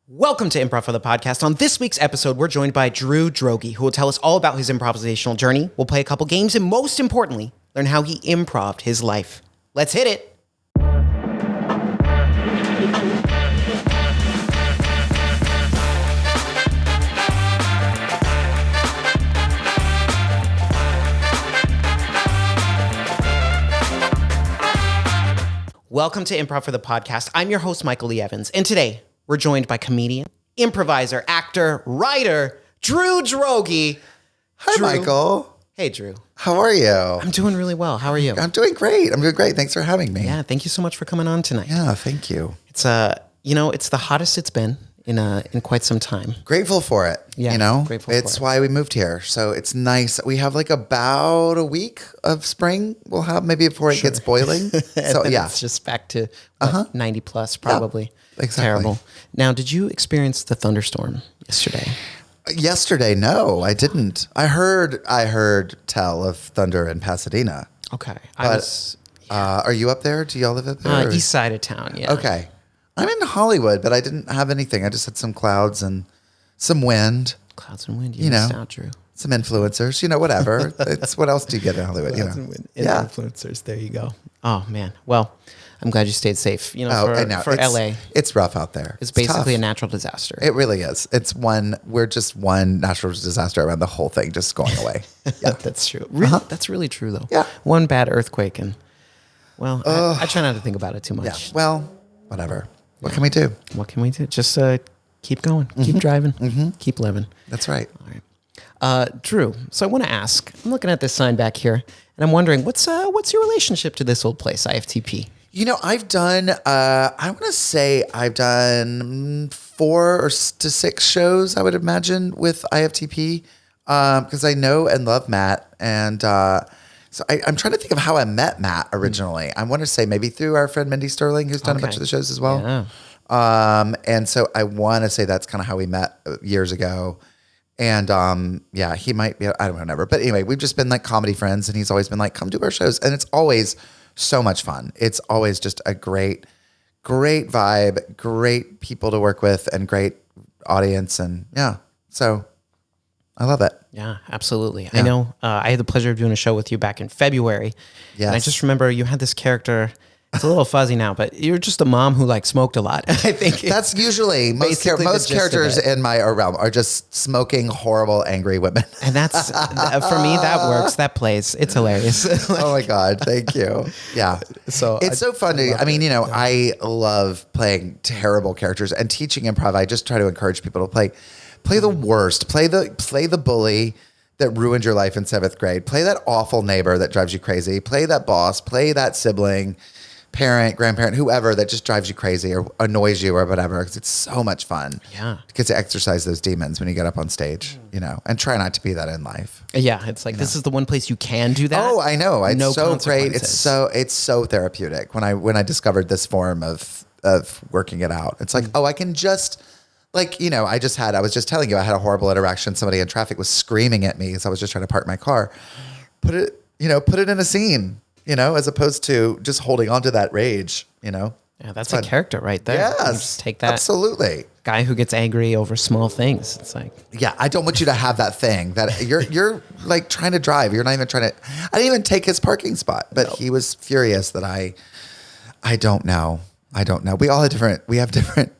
Welcome to Improv for the Podcast. On this week's episode, we're joined by Drew Droege, who will tell us all about his improvisational journey. We'll play a couple games and most importantly, learn how he improv'd his life. Let's hit it. Welcome to Improv for the Podcast. I'm your host, Michael Lee Evans, and today we're joined by comedian, improviser, actor, writer, Drew Droege. Hi, Drew. Michael. Hey, Drew. How are you? I'm doing really well. How are you? I'm doing great. Thanks for having me. Yeah, thank you so much for coming on tonight. Yeah, thank you. It's it's the hottest it's been in quite some time. Grateful for it. Yeah, grateful for it's it. why we moved here. So it's nice. We have like about a week of spring. We'll have maybe before it gets boiling. So yeah, it's just back to 90 plus probably. Yeah, exactly. Terrible. Now, did you experience the thunderstorm yesterday? Yesterday, no, I didn't. I heard tell of thunder in Pasadena. Okay, Are you up there? Do y'all live up there? East side of town. Yeah. Okay. I'm in Hollywood, but I didn't have anything. I just had some clouds and some wind. Clouds and wind. You missed out, Drew. Some influencers, whatever. It's what else do you get in Hollywood? Clouds and wind. Influencers. There you go. Oh man. Well, I'm glad you stayed safe. For LA, it's rough out there. It's basically tough. a natural disaster. It really is. We're just one natural disaster around the whole thing just going away. Yeah, that's true. Really, that's really true though. Yeah. One bad earthquake and I try not to think about it too much. Yeah. Well, whatever. What can we do? What can we do? Just keep going, keep driving, keep living. That's right. All right. Drew, so I want to ask, I'm looking at this sign back here and I'm wondering what's your relationship to this old place, IFTP? I've done, I want to say I've done 4 to 6 shows, I would imagine, with IFTP, because I know and love Matt. And so I'm trying to think of how I met Matt originally. I want to say maybe through our friend Mindy Sterling, who's done a bunch of the shows as well. Yeah. And so I want to say that's kind of how we met years ago. And he might be, I don't know, never. But anyway, we've just been like comedy friends, and he's always been like, come do our shows. And it's always so much fun. It's always just a great vibe, great people to work with, and great audience. And yeah, so I love it. Yeah, absolutely. Yeah. I know I had the pleasure of doing a show with you back in February. Yes. And I just remember you had this character. It's a little fuzzy now, but you're just a mom who smoked a lot. I think that's usually most characters in my realm are just smoking, horrible, angry women. And that's for me, that works. That plays. It's hilarious. Oh my God. Thank you. Yeah. So it's so fun to, I love playing terrible characters and teaching improv. I just try to encourage people to play the worst, play the bully that ruined your life in 7th grade, play that awful neighbor that drives you crazy, play that boss, play that sibling, parent, grandparent, whoever that just drives you crazy or annoys you or whatever, because it's so much fun. Yeah. To get to exercise those demons when you get up on stage, and try not to be that in life. Yeah. It's like, this is the one place you can do that. Oh, I know. It's no so great. It's so therapeutic. When I discovered this form of working it out, it's like, I can just I was just telling you, I had a horrible interaction. Somebody in traffic was screaming at me as I was just trying to park my car. Put it in a scene. As opposed to just holding on to that rage, Yeah, that's a character right there. Yes. You just take that. Absolutely. Guy who gets angry over small things. It's like, yeah, I don't want you to have that thing that you're like trying to drive. You're not even trying to, I didn't even take his parking spot, but he was furious that I don't know. We all have different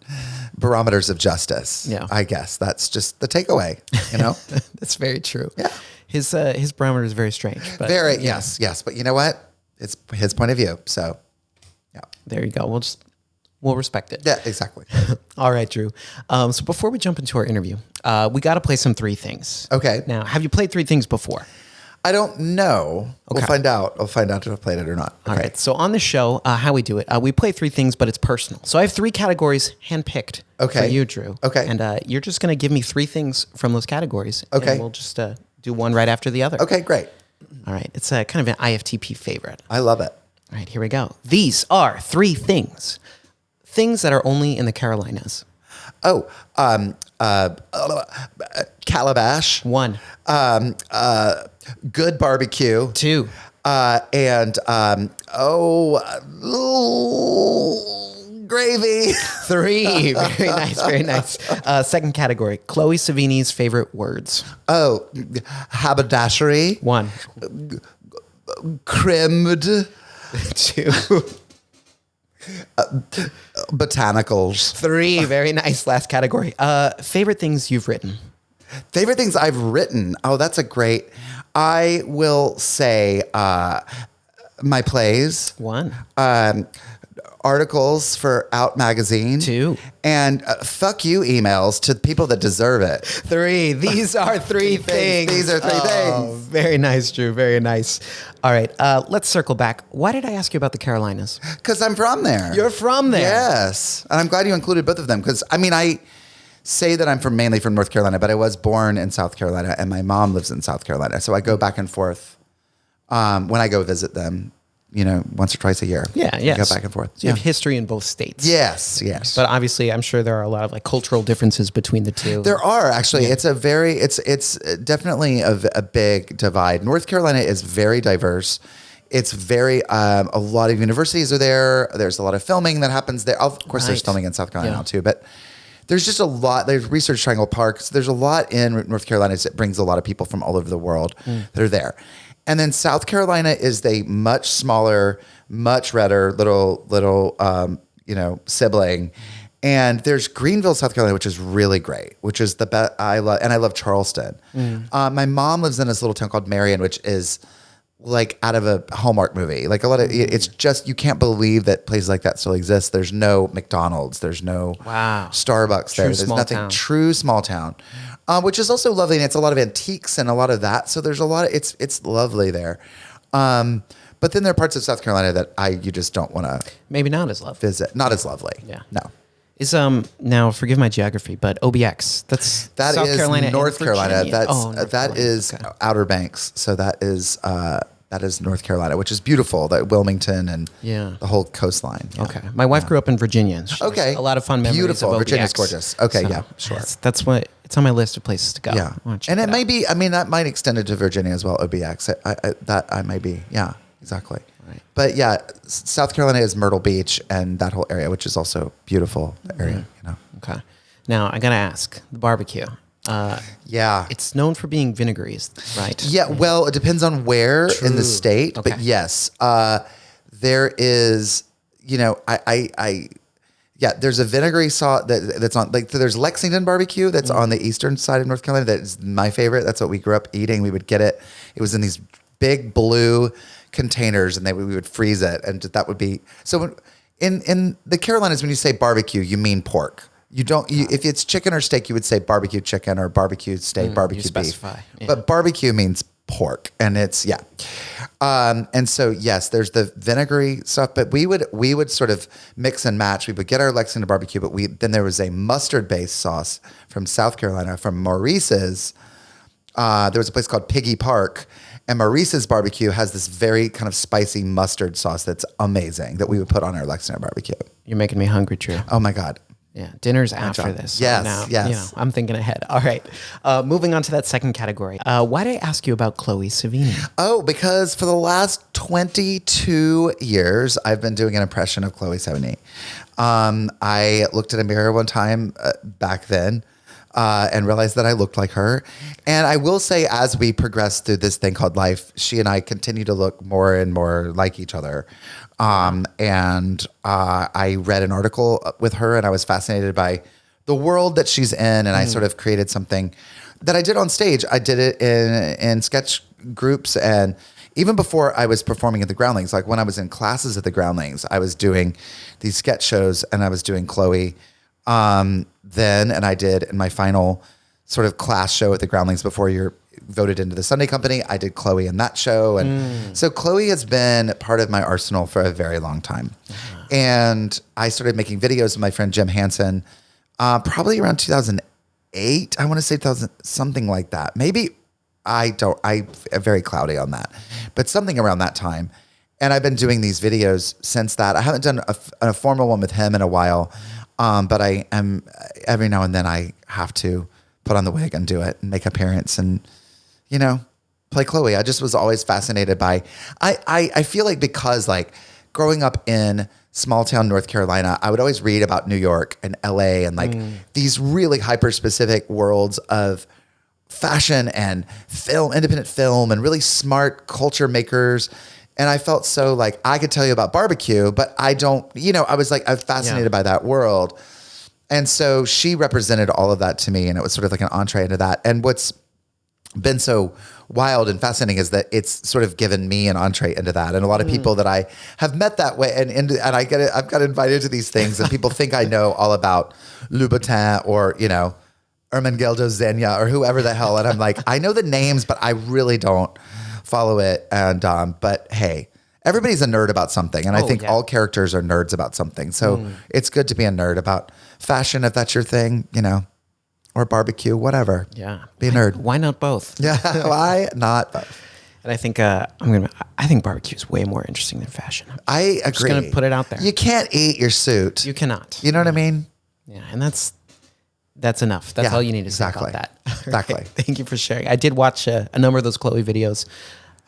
barometers of justice. Yeah. I guess that's just the takeaway, That's very true. Yeah. His barometer is very strange. But yes. But you know what? It's his point of view. So, yeah. There you go. We'll respect it. Yeah, exactly. All right, Drew. So before we jump into our interview, we got to play some 3 things. Okay. Now, have you played 3 things before? I don't know. Okay. We'll find out. I'll find out if I played it or not. Okay. All right. So on the show, how we do it, we play 3 things, but it's personal. So I have 3 categories handpicked for you, Drew. Okay. And you're just going to give me 3 things from those categories. Okay. And we'll just do one right after the other. Okay, great. All right. It's kind of an IFTP favorite. I love it. All right, here we go. These are 3 things. Things that are only in the Carolinas. Oh, calabash. 1. Good barbecue. 2. And Gravy. 3. Very nice. Very nice. Second category, Chloe Savini's favorite words. Oh, haberdashery. 1. Crimed. 2. Botanicals. 3. Very nice. Last category. Favorite things you've written. Favorite things I've written. Oh, that's a great. I will say my plays. 1. Articles for Out Magazine. 2. And fuck you emails to people that deserve it. 3. These are 3 things. These are 3 things. Very nice, Drew. Very nice. All right. Let's circle back. Why did I ask you about the Carolinas? Because I'm from there. You're from there. Yes. And I'm glad you included both of them. Because, I mean, I say that I'm mainly from North Carolina, but I was born in South Carolina, and my mom lives in South Carolina. So I go back and forth when I go visit them, once or twice a year. Yeah, yes. I go back and forth. So you have history in both states. Yes. But obviously, I'm sure there are a lot of cultural differences between the two. There are actually. Yeah. It's definitely a big divide. North Carolina is very diverse. It's very a lot of universities are there. There's a lot of filming that happens there. Of course, there's filming in South Carolina now too, but there's just a lot. There's Research Triangle Parks. There's a lot in North Carolina that brings a lot of people from all over the world that are there. And then South Carolina is a much smaller, much redder little sibling. And there's Greenville, South Carolina, which is really great, which is the best. I love Charleston. My mom lives in this little town called Marion, which is out of a Hallmark movie. It's just, you can't believe that places like that still exist. There's no McDonald's. There's no Starbucks there. There's nothing. Town. True small town, which is also lovely. And it's a lot of antiques and a lot of that. So there's a lot of, it's lovely there. But then there are parts of South Carolina that you just don't want to. Maybe not as lovely. Visit. Not as lovely. Yeah. No. Is now forgive my geography, but OBX, that South is Carolina, North Carolina. That is okay. Outer Banks. So that is North Carolina, which is beautiful. That Wilmington and the whole coastline. Yeah. Okay, my wife grew up in Virginia. Okay, a lot of fun memories. Beautiful. Of OBX. Virginia's gorgeous. Okay, so yeah, sure. That's what it's on my list of places to go. Yeah, and it may be. I mean, that might extend it to Virginia as well. OBX. I may be. Yeah, exactly. Right. But yeah, South Carolina is Myrtle Beach and that whole area, which is also beautiful area. Okay. Now I gotta ask the barbecue. It's known for being vinegary, right? Yeah. Well, it depends on where in the state, but yes, there is. There's a vinegary sauce that's on. There's Lexington barbecue that's on the eastern side of North Carolina. That is my favorite. That's what we grew up eating. We would get it. It was in these big blue containers, and we would freeze it, and that would be so. In the Carolinas, when you say barbecue, you mean pork. You don't. If it's chicken or steak, you would say barbecue chicken or barbecue steak, barbecue beef. Yeah. But barbecue means pork, and it's and so yes, there's the vinegary stuff. But we would sort of mix and match. We would get our Lexington barbecue, but then there was a mustard based sauce from South Carolina from Maurice's. There was a place called Piggy Park. And Maurice's barbecue has this very kind of spicy mustard sauce that's amazing that we would put on our Lexington barbecue. You're making me hungry, Drew. Oh my God. Yeah, dinner's after this. Yes, yes. I'm thinking ahead. All right. Moving on to that second category. Why did I ask you about Chloe Savini? Oh, because for the last 22 years, I've been doing an impression of Chloe Savini. I looked at a mirror one time back then. And realized that I looked like her. And I will say, as we progress through this thing called life, she and I continue to look more and more like each other. And I read an article with her, and I was fascinated by the world that she's in. And I sort of created something that I did on stage. I did it in sketch groups, and even before I was performing at the Groundlings, like when I was in classes at the Groundlings, I was doing these sketch shows, and I was doing Chloe. Then, and I did in my final sort of class show at the Groundlings before you're voted into the Sunday Company, I did Chloe in that show. And so Chloe has been part of my arsenal for a very long time. And I started making videos with my friend Jim Hansen, probably around 2008. I want to say 2000, something like that. Maybe I'm very cloudy on that, but something around that time. And I've been doing these videos since that. I haven't done a formal one with him in a while. But I am, every now and then I have to put on the wig and do it and make appearance and, play Chloe. I just was always fascinated by, I feel like because growing up in small town North Carolina, I would always read about New York and LA and like these really hyper specific worlds of fashion and film, independent film, and really smart culture makers. And I felt so like I could tell you about barbecue, but I don't, I was fascinated by that world. And so she represented all of that to me, and it was sort of like an entree into that. And what's been so wild and fascinating is that it's sort of given me an entree into that. And a lot of people that I have met that way, and I've got invited to these things, and people think I know all about Louboutin or, Ermengeldo Zegna or whoever the hell. And I'm like, I know the names, but I really don't follow it. And, but hey, everybody's a nerd about something. And I think all characters are nerds about something. So it's good to be a nerd about fashion, if that's your thing, or barbecue, whatever. Yeah. Be a nerd. Why not both? Yeah. Why not both? And I think I think barbecue is way more interesting than fashion. I agree. I'm just gonna put it out there. You can't eat your suit. You cannot. You know what I mean? Yeah, and that's enough. That's all you need to say about that. Exactly. Right. Thank you for sharing. I did watch a number of those Chloe videos.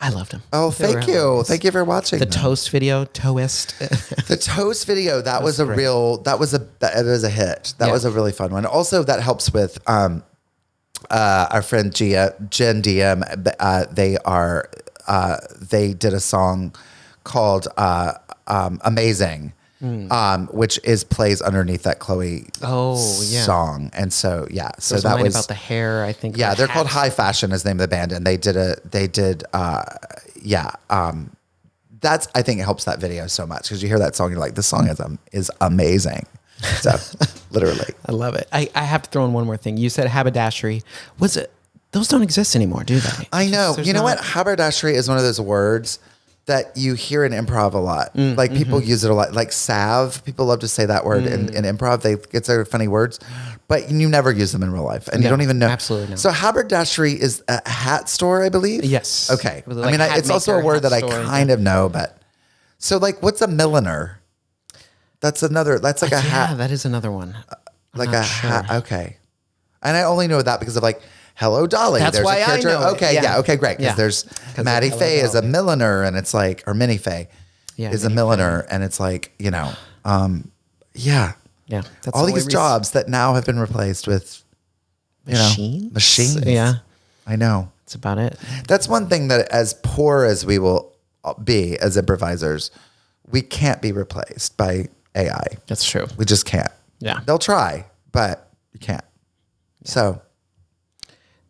I loved them. Oh, thank you. Hilarious. Thank you for watching The them. Toast video, Toast. The toast video, that was a great. it was a hit. That was a really fun one. Also, that helps with our friend Jen DM. They did a song called Amazing, which plays underneath that Chloe song. And so so that was about the hair. I think. Yeah, the they're called hats. High Fashion is the name of the band, and that's, I think it helps that video so much because you hear that song, you're like, this song is amazing. So literally. I love it. I have to throw in one more thing. You said haberdashery. Those don't exist anymore, do they? I know. There's You know not- what? Haberdashery is one of those words that you hear in improv a lot. Like people use it a lot. Like salve, people love to say that word in improv. It's their funny words, but you never use them in real life, and you don't even know. Absolutely not. So haberdashery is a hat store, I believe. Yes. Okay. With, I like, mean, hat it's also a maker, word hat that I store, kind of know, but so like, what's a milliner? That's like a hat. Yeah, that is another one. I'm Like not a sure. hat. Okay. And I only know that because of like Hello Dolly. That's There's why a I character. know it. Okay, Yeah. okay, great. Because Yeah. there's 'Cause Maddie of Hello Faye is a Dolly. milliner, and it's like, or Minnie Faye is a Minnie milliner, and it's like, Yeah, that's all the these only jobs that now have been replaced with Machines? machines. Yeah. I know. That's about it. That's one thing that, as poor as we will be as improvisers, we can't be replaced by AI. That's true. We just can't. Yeah. They'll try, but you can't. So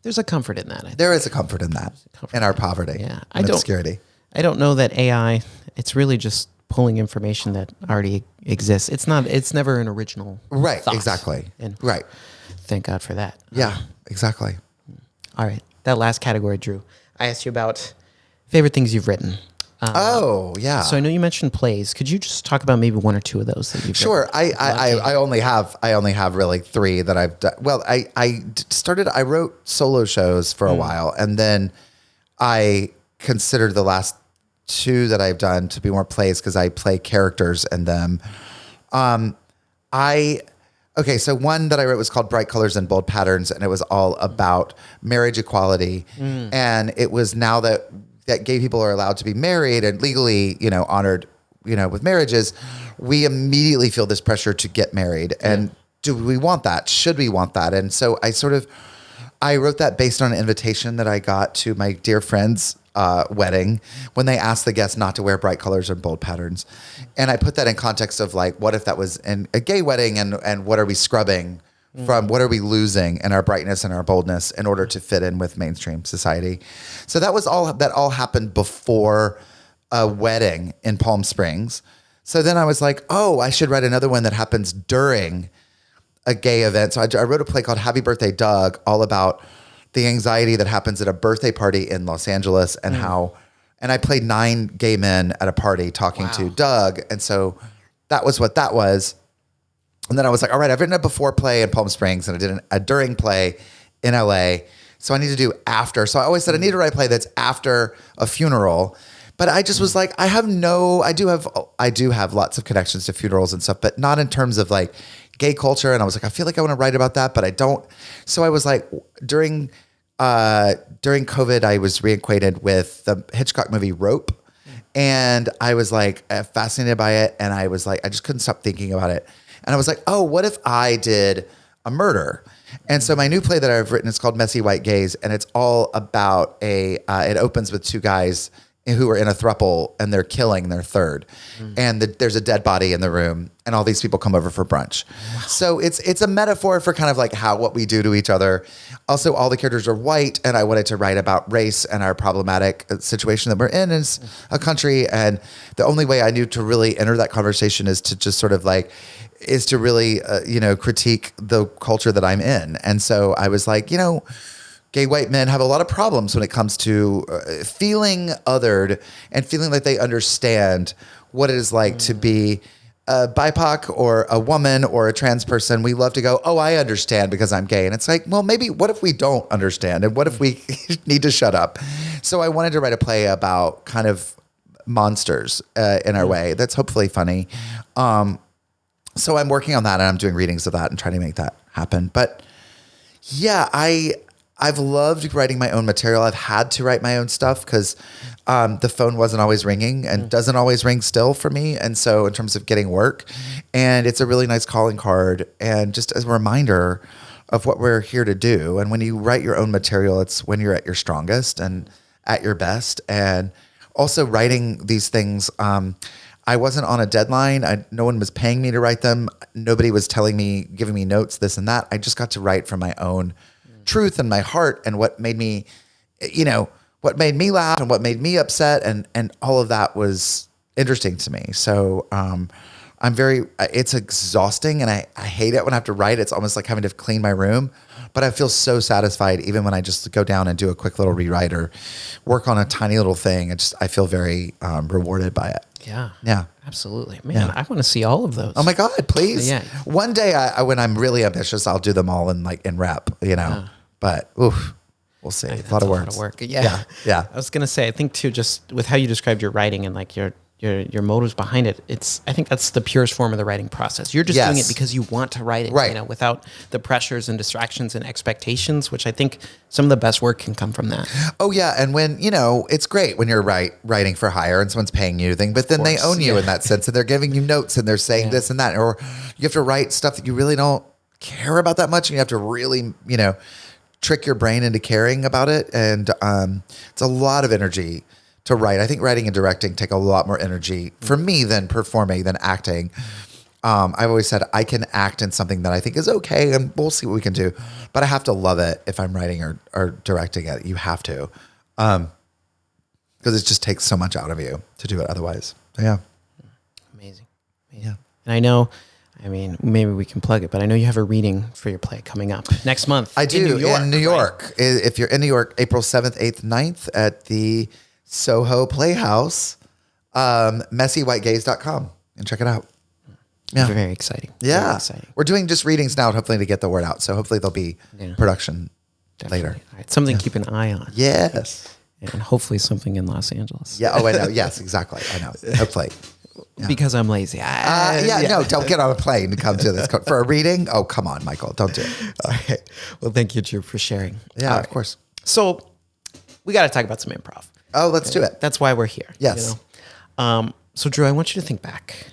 There's a comfort in that. I think. there is a comfort in that, in our poverty, Yeah. and obscurity. I don't know that AI, it's really just pulling information that already exists. It's never an original Right, thought. exactly. And Right. thank God for that. Yeah, exactly. All right. That last category, Drew, I asked you about favorite things you've written. Oh, yeah. So I know you mentioned plays. Could you just talk about maybe one or two of those that you've Sure. written? I only have really 3 that I've done. Well, I wrote solo shows for a while, and then I considered the last 2 that I've done to be more plays because I play characters in them. So one that I wrote was called Bright Colors and Bold Patterns, and it was all about marriage equality. And it was now that gay people are allowed to be married and legally, honored, with marriages, we immediately feel this pressure to get married. And do we want that? Should we want that? And so I wrote that based on an invitation that I got to my dear friend's wedding when they asked the guests not to wear bright colors and bold patterns. And I put that in context of like, what if that was in a gay wedding, and what are we scrubbing from, what are we losing in our brightness and our boldness in order to fit in with mainstream society? So that all happened before a wedding in Palm Springs. So then I was like, oh, I should write another one that happens during a gay event. So I wrote a play called Happy Birthday, Doug, all about the anxiety that happens at a birthday party in Los Angeles and and I played 9 gay men at a party talking to Doug. And so that was what that was. And then I was like, all right, I've written a before play in Palm Springs, and I did a during play in LA. So I need to do after. So I always said I need to write a play that's after a funeral. But I just was like, I do have lots of connections to funerals and stuff, but not in terms of like gay culture. And I was like, I feel like I want to write about that, but I don't. So I was like, during COVID, I was reacquainted with the Hitchcock movie Rope. And I was like fascinated by it. And I was like, I just couldn't stop thinking about it. And I was like, oh, what if I did a murder? And so my new play that I've written is called Messy White Gaze. And it's all about it opens with two guys who are in a throuple and they're killing their third. And there's a dead body in the room and all these people come over for brunch. Wow. So it's a metaphor for kind of like what we do to each other. Also, all the characters are white and I wanted to write about race and our problematic situation that we're in as a country. And the only way I knew to really enter that conversation is to just sort of is to really, critique the culture that I'm in. And so I was like, gay white men have a lot of problems when it comes to feeling othered and feeling like they understand what it is like to be a BIPOC or a woman or a trans person. We love to go, oh, I understand because I'm gay. And it's like, well, maybe what if we don't understand? And what if we need to shut up? So I wanted to write a play about kind of monsters in our way. That's hopefully funny. So I'm working on that and I'm doing readings of that and trying to make that happen. But yeah, I've loved writing my own material. I've had to write my own stuff because the phone wasn't always ringing and doesn't always ring still for me. And so in terms of getting work, and it's a really nice calling card and just as a reminder of what we're here to do. And when you write your own material, it's when you're at your strongest and at your best. And also writing these things, I wasn't on a deadline. No one was paying me to write them. Nobody was telling me, giving me notes, this and that. I just got to write from my own truth and my heart and what made me, what made me laugh and what made me upset. And all of that was interesting to me. So it's exhausting and I hate it when I have to write. It's almost like having to clean my room, but I feel so satisfied even when I just go down and do a quick little rewrite or work on a tiny little thing. I feel very rewarded by it. Yeah. Yeah. Absolutely. Man, I want to see all of those. Oh my God, please. Yeah. One day when I'm really ambitious, I'll do them all in rep, but oof, we'll see. A lot of work. Yeah. Yeah. I was going to say, I think too, just with how you described your writing and your motives behind it, I think that's the purest form of the writing process. You're just doing it because you want to write it, right, without the pressures and distractions and expectations, which I think some of the best work can come from that. Oh yeah. And when, it's great when you're writing for hire and someone's paying you thing, but then they own you in that sense and they're giving you notes and they're saying this and that, or you have to write stuff that you really don't care about that much and you have to really, trick your brain into caring about it. And it's a lot of energy to write. I think writing and directing take a lot more energy for me than performing, than acting. I've always said I can act in something that I think is okay and we'll see what we can do. But I have to love it if I'm writing or directing it. You have to. Because it just takes so much out of you to do it otherwise. So, yeah. Amazing. Yeah. And I know, maybe we can plug it, but I know you have a reading for your play coming up next month. I do, in New York. Right? If you're in New York, April 7th, 8th, 9th at the Soho Playhouse, messywhitegaze.com and check it out. Yeah. Very exciting. Yeah. Very exciting. We're doing just readings now, hopefully to get the word out. So hopefully there'll be production later. All right. Something to keep an eye on. Yes. And hopefully something in Los Angeles. Yeah. Oh, I know. Yes, exactly. I know. Hopefully. Yeah. Because I'm lazy. No, don't get on a plane to come to this. For a reading? Oh, come on, Michael. Don't do it. All right. Well, thank you, Drew, for sharing. Yeah, of course. So we got to talk about some improv. Oh, let's do it. That's why we're here. Yes. So, Drew, I want you to think back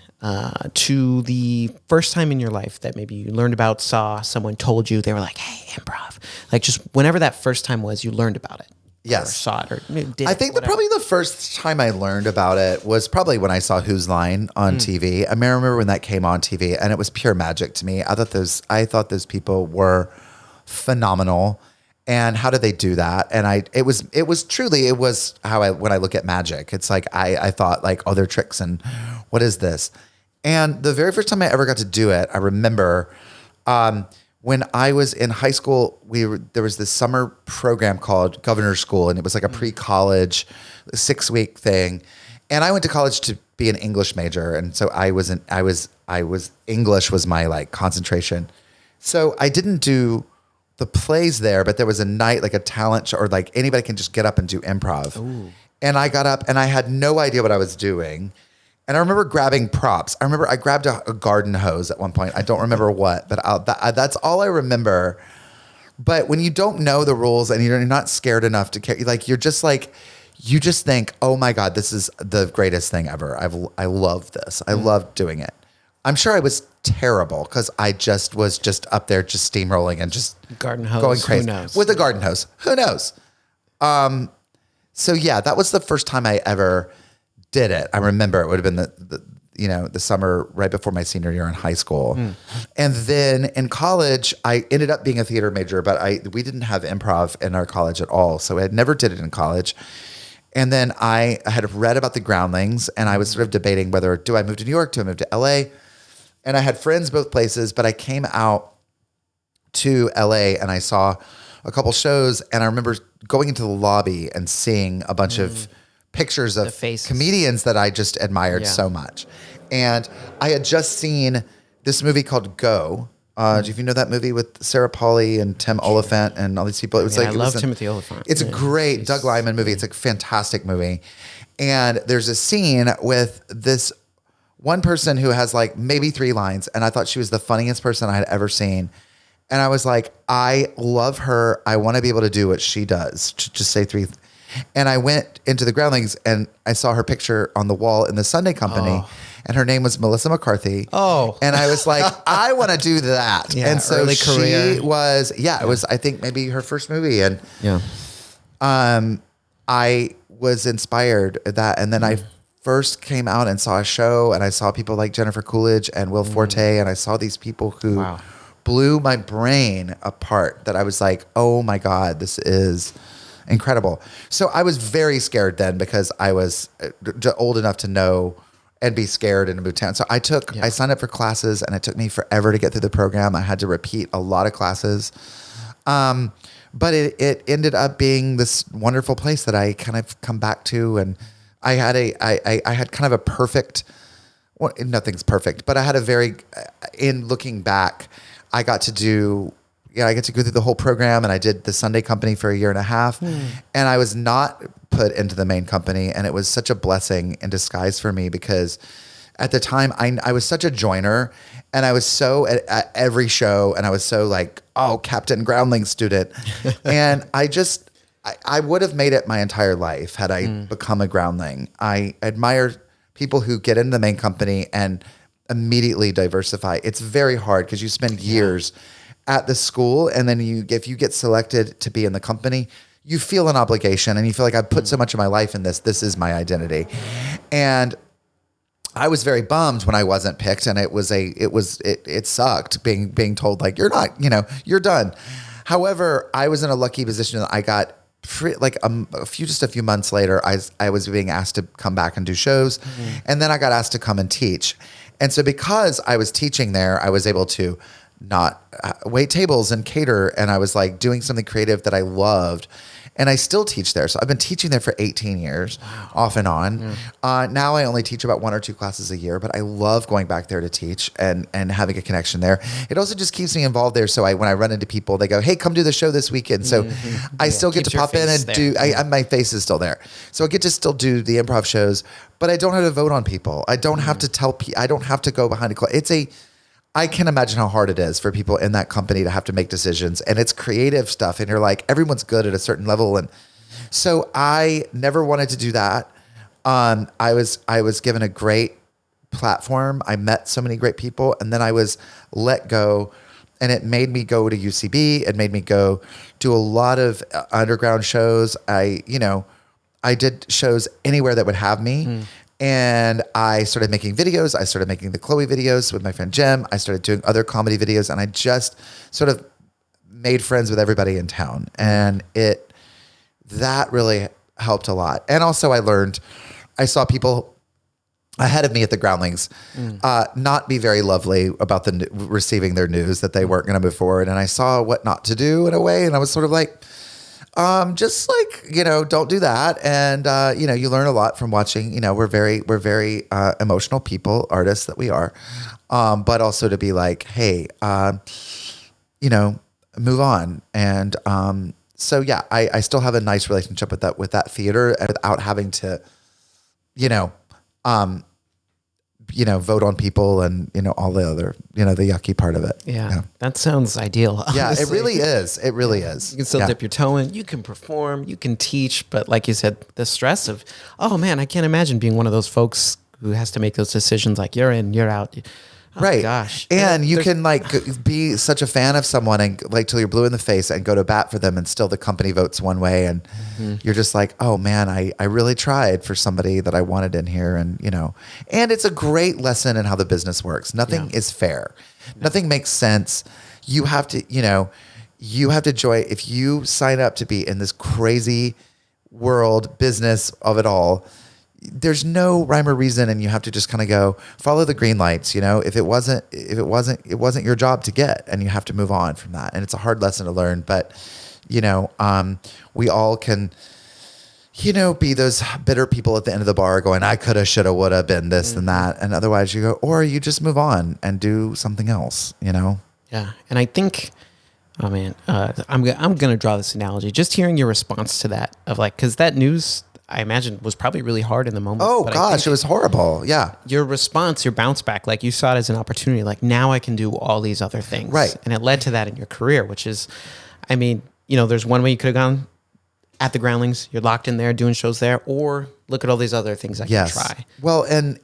to the first time in your life that maybe you learned about, saw, someone told you, they were like, hey, improv. Like just whenever that first time was, you learned about it. Yes. Or saw it or did I think probably the first time I learned about it was probably when I saw Whose Line on TV. I remember when that came on TV and it was pure magic to me. I thought those people were phenomenal. And how did they do that? And it was how when I look at magic, it's like, I thought like, oh, they're tricks and what is this? And the very first time I ever got to do it, I remember, when I was in high school, there was this summer program called Governor's School, and it was like a pre-college 6-week thing. And I went to college to be an English major, and so English was my like concentration. So I didn't do the plays there, but there was a night like a talent show, or like anybody can just get up and do improv. Ooh. And I got up and I had no idea what I was doing. And I remember grabbing props. I remember I grabbed a garden hose at one point. I don't remember what, but that's all I remember. But when you don't know the rules and you're not scared enough to care, like you're just like, you just think, oh my God, this is the greatest thing ever. I love this. I love doing it. I'm sure I was terrible because I was just up there just steamrolling and just Garden hose, going crazy who knows? with the garden hose. Who knows? So yeah, that was the first time I ever did it. I remember it would have been the summer right before my senior year in high school. And then in college, I ended up being a theater major, but we didn't have improv in our college at all. So I had never did it in college. And then I had read about the Groundlings, and I was sort of debating whether, do I move to New York? Do I move to LA? And I had friends both places, but I came out to LA and I saw a couple shows, and I remember going into the lobby and seeing a bunch of pictures of comedians that I just admired so much. And I had just seen this movie called Go. Do you know that movie with Sarah Polley and Tim Oliphant and all these people? It was I love Timothy Oliphant. It's a great Doug Liman movie. It's a fantastic movie. And there's a scene with this one person who has like maybe 3 lines, and I thought she was the funniest person I had ever seen. And I was like, I love her. I want to be able to do what she does. Just say 3. And I went into the Groundlings and I saw her picture on the wall in the Sunday Company. And her name was Melissa McCarthy. Oh. And I was like, I want to do that. Yeah, and so early career. she was, it was, I think maybe her first movie. And I was inspired at that. And then I first came out and saw a show, and I saw people like Jennifer Coolidge and Will Forte. And I saw these people who blew my brain apart, that I was like, oh my God, this is incredible. So I was very scared then, because I was old enough to know and be scared and move town. So I signed up for classes, and it took me forever to get through the program. I had to repeat a lot of classes. But it ended up being this wonderful place that I kind of come back to. And I had kind of a perfect, well, nothing's perfect, but I had a very, in looking back, I got to go through the whole program, and I did the Sunday Company for 1.5 years. And I was not put into the main company. And it was such a blessing in disguise for me, because at the time I was such a joiner, and I was so at every show, and I was so like, oh, Captain Groundling student. And I would have made it my entire life had I become a Groundling. I admire people who get into the main company and immediately diversify. It's very hard, because you spend years at the school, and then if you get selected to be in the company, you feel an obligation, and you feel like I've put so much of my life in this. This is my identity. And I was very bummed when I wasn't picked, and it sucked being told like, you're not, you're done. However, I was in a lucky position that I got just a few months later, I was being asked to come back and do shows, and then I got asked to come and teach. And so because I was teaching there, I was able to not wait tables and cater, and I was like doing something creative that I loved. And I still teach there. So I've been teaching there for 18 years, off and on. Now I only teach about 1 or 2 classes a year, but I love going back there to teach and having a connection there. It also just keeps me involved there. So when I run into people, they go, hey, come do the show this weekend. So I still get to pop in and do, my face is still there. So I get to still do the improv shows, but I don't have to vote on people. I don't have to tell people, I don't have to go behind a closed. I can imagine how hard it is for people in that company to have to make decisions, and it's creative stuff. And you're like, everyone's good at a certain level. And so I never wanted to do that. I was given a great platform. I met so many great people, and then I was let go, and it made me go to UCB. It made me go do a lot of underground shows. I did shows anywhere that would have me. And I started making videos. I started making the Chloe videos with my friend Jim. I started doing other comedy videos, and I just sort of made friends with everybody in town. And that really helped a lot. And also I saw people ahead of me at the Groundlings not be very lovely about receiving their news that they weren't going to move forward. And I saw what not to do in a way. And I was sort of like, just like, don't do that. And, you learn a lot from watching, we're very emotional people, artists that we are. But also to be like, hey, move on. And, so yeah, I still have a nice relationship with that theater, and without having to, vote on people and, all the other, the yucky part of it. Yeah. That sounds ideal. Yeah, honestly. it really is. It really is. You can still dip your toe in. You can perform. You can teach. But like you said, the stress of, oh man, I can't imagine being one of those folks who has to make those decisions like you're in, you're out. Oh, right. Gosh. And you can be such a fan of someone and till you're blue in the face and go to bat for them and still the company votes one way. And you're just like, oh man, I really tried for somebody that I wanted in here. And, and it's a great lesson in how the business works. Nothing is fair. Nothing makes sense. You have to, if you sign up to be in this crazy world business of it all, there's no rhyme or reason, and you have to just kind of go follow the green lights. If it wasn't your job to get, and you have to move on from that. And it's a hard lesson to learn, but we all can, be those bitter people at the end of the bar going, I coulda, shoulda, woulda been this and that. And otherwise you go, or you just move on and do something else, Yeah. And I think, oh man, I'm going to draw this analogy, just hearing your response to that of cause that news, I imagine, was probably really hard in the moment. Oh gosh, it was horrible. Yeah. Your response, your bounce back, you saw it as an opportunity, now I can do all these other things. Right. And it led to that in your career, which is, there's one way you could have gone at the Groundlings, you're locked in there doing shows there, or look at all these other things I can try. Well, and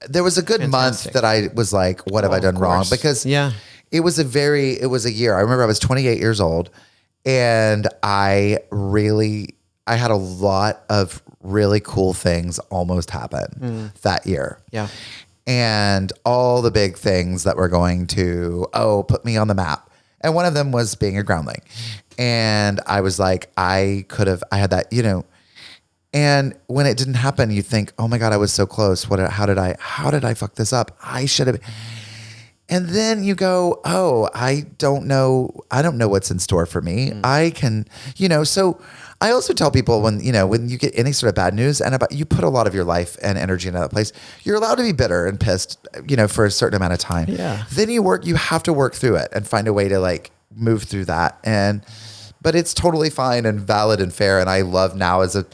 there was a good month that I was like, what have I done wrong? Because it was a year. I remember I was 28 years old, and I had a lot of really cool things almost happen that year. Yeah. And all the big things that were going to, put me on the map. And one of them was being a groundling. And I was like, I had that, and when it didn't happen, you think, oh my God, I was so close. How did I fuck this up? I should have. And then you go, I don't know what's in store for me. I can, so I also tell people when you get any sort of bad news and you put a lot of your life and energy into that place, you're allowed to be bitter and pissed, for a certain amount of time. Yeah. Then you have to work through it and find a way to move through that. But it's totally fine and valid and fair. And I love now as a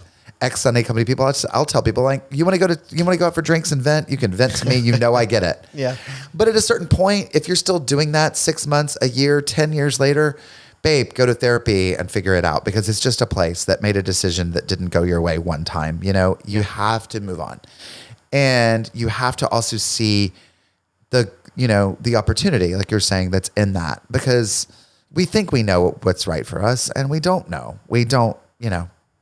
ex-Sunday company people, I'll tell people you want to go out for drinks and vent? You can vent to me. I get it. Yeah. But at a certain point, if you're still doing that 6 months, a year, 10 years later, babe, go to therapy and figure it out, because it's just a place that made a decision that didn't go your way one time. You have to move on, and you have to also see the opportunity, like you're saying, that's in that, because we think we know what's right for us, and we don't know. We don't,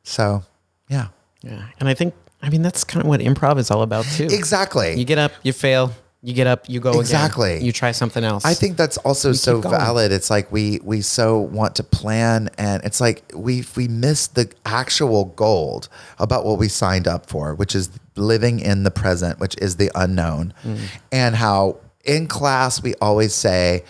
so yeah. Yeah. And I think, that's kind of what improv is all about too. Exactly. You get up, you fail, you get up, you go exactly. again. You try something else. I think that's also so valid. It's like we so want to plan, and it's like we miss the actual gold about what we signed up for, which is living in the present, which is the unknown. And how in class we always say,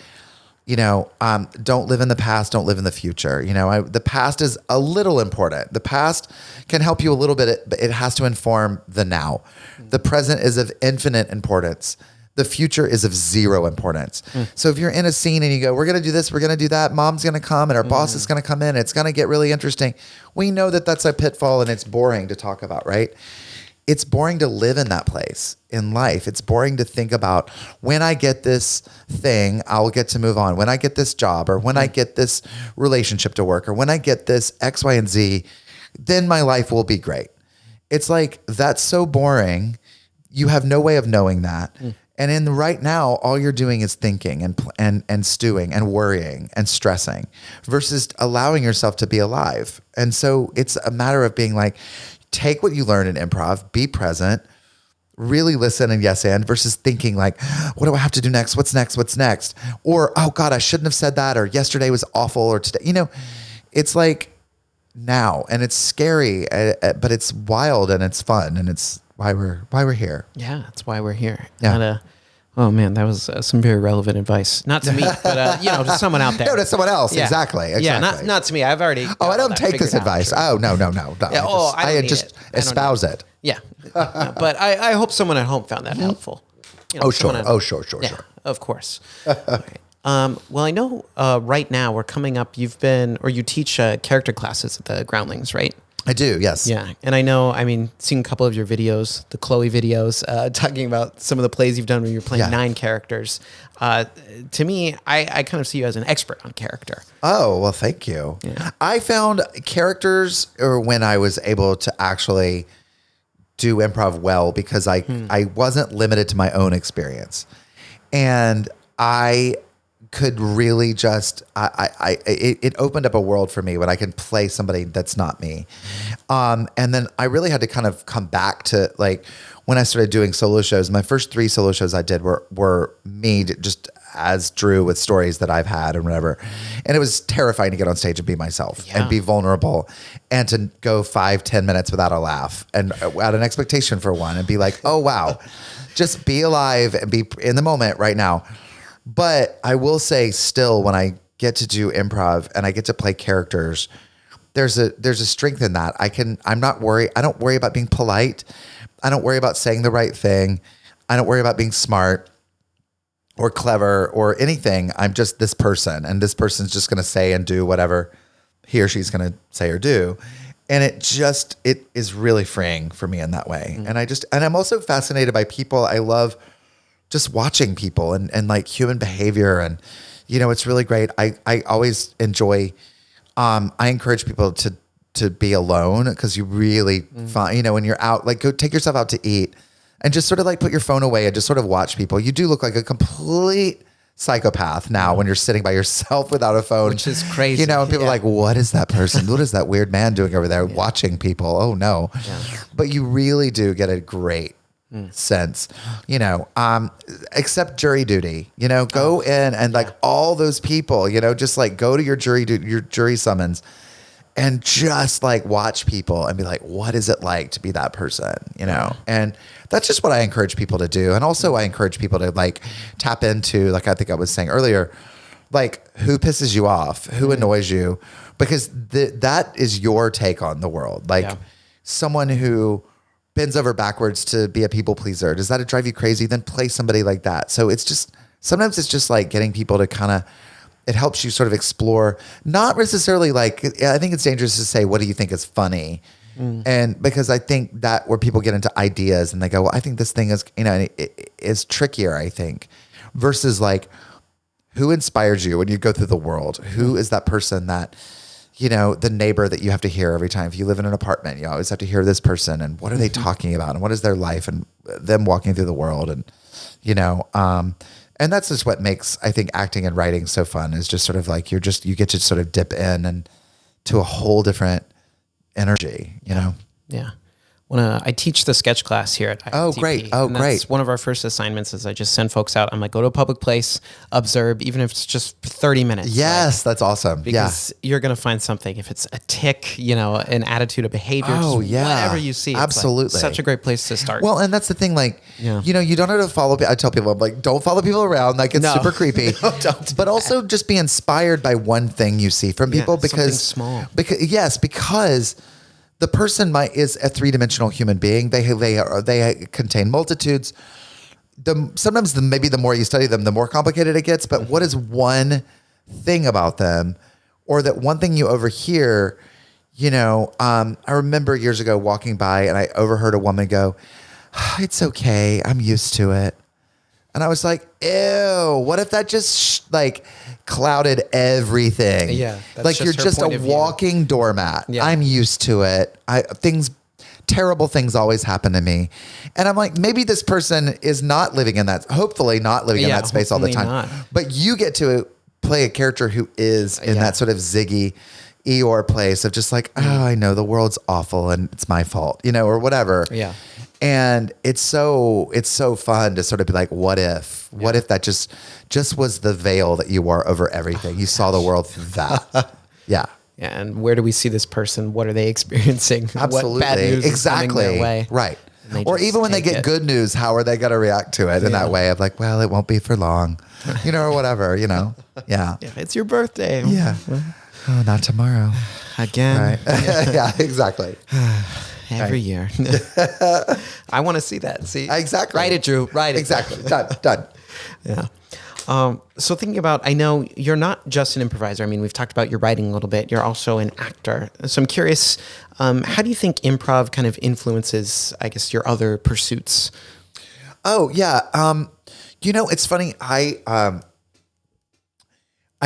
don't live in the past, don't live in the future. The past is a little important. The past can help you a little bit, but it has to inform the now. The present is of infinite importance. The future is of zero importance. So if you're in a scene and you go, we're going to do this, we're going to do that, mom's going to come and our boss is going to come in, it's going to get really interesting. We know that that's a pitfall and it's boring to talk about, right? It's boring to live in that place in life. It's boring to think about, when I get this thing, I'll get to move on. When I get this job, or when I get this relationship to work, or when I get this X, Y, and Z, then my life will be great. It's like, that's so boring. You have no way of knowing that. And in the right now, all you're doing is thinking and stewing and worrying and stressing, versus allowing yourself to be alive. And so it's a matter of being like, take what you learn in improv, be present, really listen and yes and, versus thinking like, what do I have to do next? What's next? What's next? Or, oh God, I shouldn't have said that. Or yesterday was awful. Or today, it's like now, and it's scary, but it's wild and it's fun, and it's why we're here. Yeah, that's why we're here. Yeah. Oh man, that was some very relevant advice. Not to me, but to someone out there. No, to someone else. Yeah. Exactly. Yeah, not to me. I've already. I don't take this advice. Sure. Oh no. Yeah, I just espouse it. Yeah, but I hope someone at home found that helpful. Sure. Yeah, of course. Right. Well, I know right now we're coming up. You teach character classes at the Groundlings, right? I do, yes. Yeah. And I know, I mean, seeing a couple of your videos, the Chloe videos, talking about some of the plays you've done when you're playing 9 characters. To me, I kind of see you as an expert on character. Oh, well, thank you. Yeah. I found characters or when I was able to actually do improv well because I wasn't limited to my own experience. And I could really just, it opened up a world for me when I can play somebody that's not me. And then I really had to kind of come back to like, when I started doing solo shows, my first 3 solo shows I did were me just as Drew with stories that I've had and whatever. And it was terrifying to get on stage and be myself and be vulnerable and to go 5-10 minutes without a laugh and without an expectation for one and be like, oh, wow, just be alive and be in the moment right now. But I will say still when I get to do improv and I get to play characters, there's a strength in that. I'm not worried. I don't worry about being polite. I don't worry about saying the right thing. I don't worry about being smart or clever or anything. I'm just this person and this person's just going to say and do whatever he or she's going to say or do. And it is really freeing for me in that way. Mm-hmm. And I'm also fascinated by people. I love just watching people and like human behavior. And, you know, it's really great. I always enjoy, I encourage people to be alone because you really find, you know, when you're out, like go take yourself out to eat and just sort of like put your phone away and just sort of watch people. You do look like a complete psychopath now when you're sitting by yourself without a phone. Which is crazy. You know, and people are like, what is that person? What is that weird man doing over there watching people? Oh no. Yeah. But you really do get a great sense, you know, except jury duty, you know, go in and like all those people, you know, just like go to your jury summons and just like watch people and be like, what is it like to be that person, you know? And that's just what I encourage people to do. And also I encourage people to like tap into, like I think I was saying earlier, like who pisses you off, who annoys you, because that is your take on the world. Like someone who bends over backwards to be a people pleaser. Does that drive you crazy? Then play somebody like that. So it's just, sometimes it's just like getting people to kind of, it helps you sort of explore, not necessarily like, I think it's dangerous to say, what do you think is funny? And because I think that where people get into ideas and they go, well, I think this thing is, you know, it is trickier, I think, versus like who inspires you when you go through the world? Who is that person that, you know, the neighbor that you have to hear every time. If you live in an apartment, you always have to hear this person and what are they talking about and what is their life and them walking through the world and, you know, and that's just what makes, I think, acting and writing so fun is just sort of like you get to sort of dip in and to a whole different energy, you know? Yeah. When I teach the sketch class here at IMPROV-ed. Oh, great. Oh, great. One of our first assignments is I just send folks out. I'm like, go to a public place, observe, even if it's just 30 minutes. Yes, that's awesome. Because you're going to find something. If it's a tick, you know, an attitude, a behavior, whatever you see. Absolutely. It's like such a great place to start. Well, and that's the thing, like, you know, you don't have to follow, I tell people, I'm like, don't follow people around. Like, it's super creepy. Don't but also just be inspired by one thing you see from people because small. Because the person is a 3-dimensional human being. They contain multitudes. Sometimes maybe the more you study them, the more complicated it gets. But what is one thing about them, or that one thing you overhear? You know, I remember years ago walking by and I overheard a woman go, "It's okay, I'm used to it." And I was like, ew, what if that just like clouded everything? Yeah. Like you're just a walking doormat. Yeah. I'm used to it. Terrible things always happen to me. And I'm like, maybe this person is not living in that, hopefully not living in that space all the time. Not. But you get to play a character who is in that sort of Ziggy Eeyore place of just like, oh, I know the world's awful and it's my fault, you know, or whatever. Yeah. And it's so fun to sort of be like, what if that just was the veil that you wore over everything? You saw the world through that. Yeah. Yeah. And where do we see this person? What are they experiencing? Absolutely. What bad news is coming their way? Right. Or even when they get good news, how are they going to react to it in that way of like, well, it won't be for long, you know, or whatever, you know? Yeah. It's your birthday. Yeah. Oh, not tomorrow. Again. Right. Yeah, exactly. Every year. I want to see that. See? Exactly. Write it, Drew. Write it. Exactly. Done. Yeah. So thinking about, I know you're not just an improviser. I mean, we've talked about your writing a little bit. You're also an actor. So I'm curious, how do you think improv kind of influences, I guess, your other pursuits? Oh yeah. It's funny. I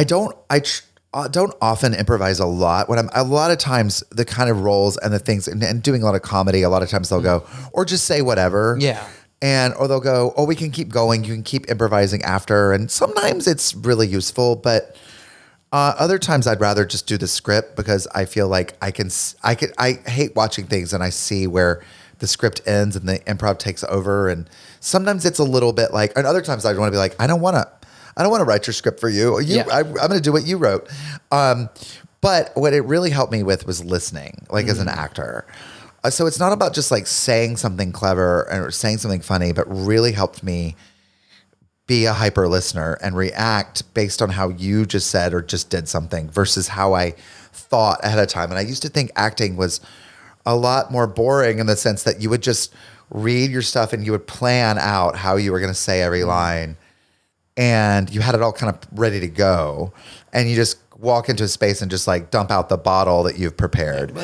don't often improvise a lot. A lot of times the kind of roles and the things and doing a lot of comedy, a lot of times they'll go or just say whatever. Yeah. Or they'll go, oh, we can keep going. You can keep improvising after. And sometimes it's really useful, but other times I'd rather just do the script because I feel like I hate watching things and I see where the script ends and the improv takes over. And sometimes it's a little bit like, and other times I want to be like, I don't want to write your script for you. I'm going to do what you wrote. But what it really helped me with was listening, like as an actor. So it's not about just like saying something clever or saying something funny, but really helped me be a hyper listener and react based on how you just said or just did something versus how I thought ahead of time. And I used to think acting was a lot more boring in the sense that you would just read your stuff and you would plan out how you were going to say every line and you had it all kind of ready to go. And you just walk into a space and just like dump out the bottle that you've prepared.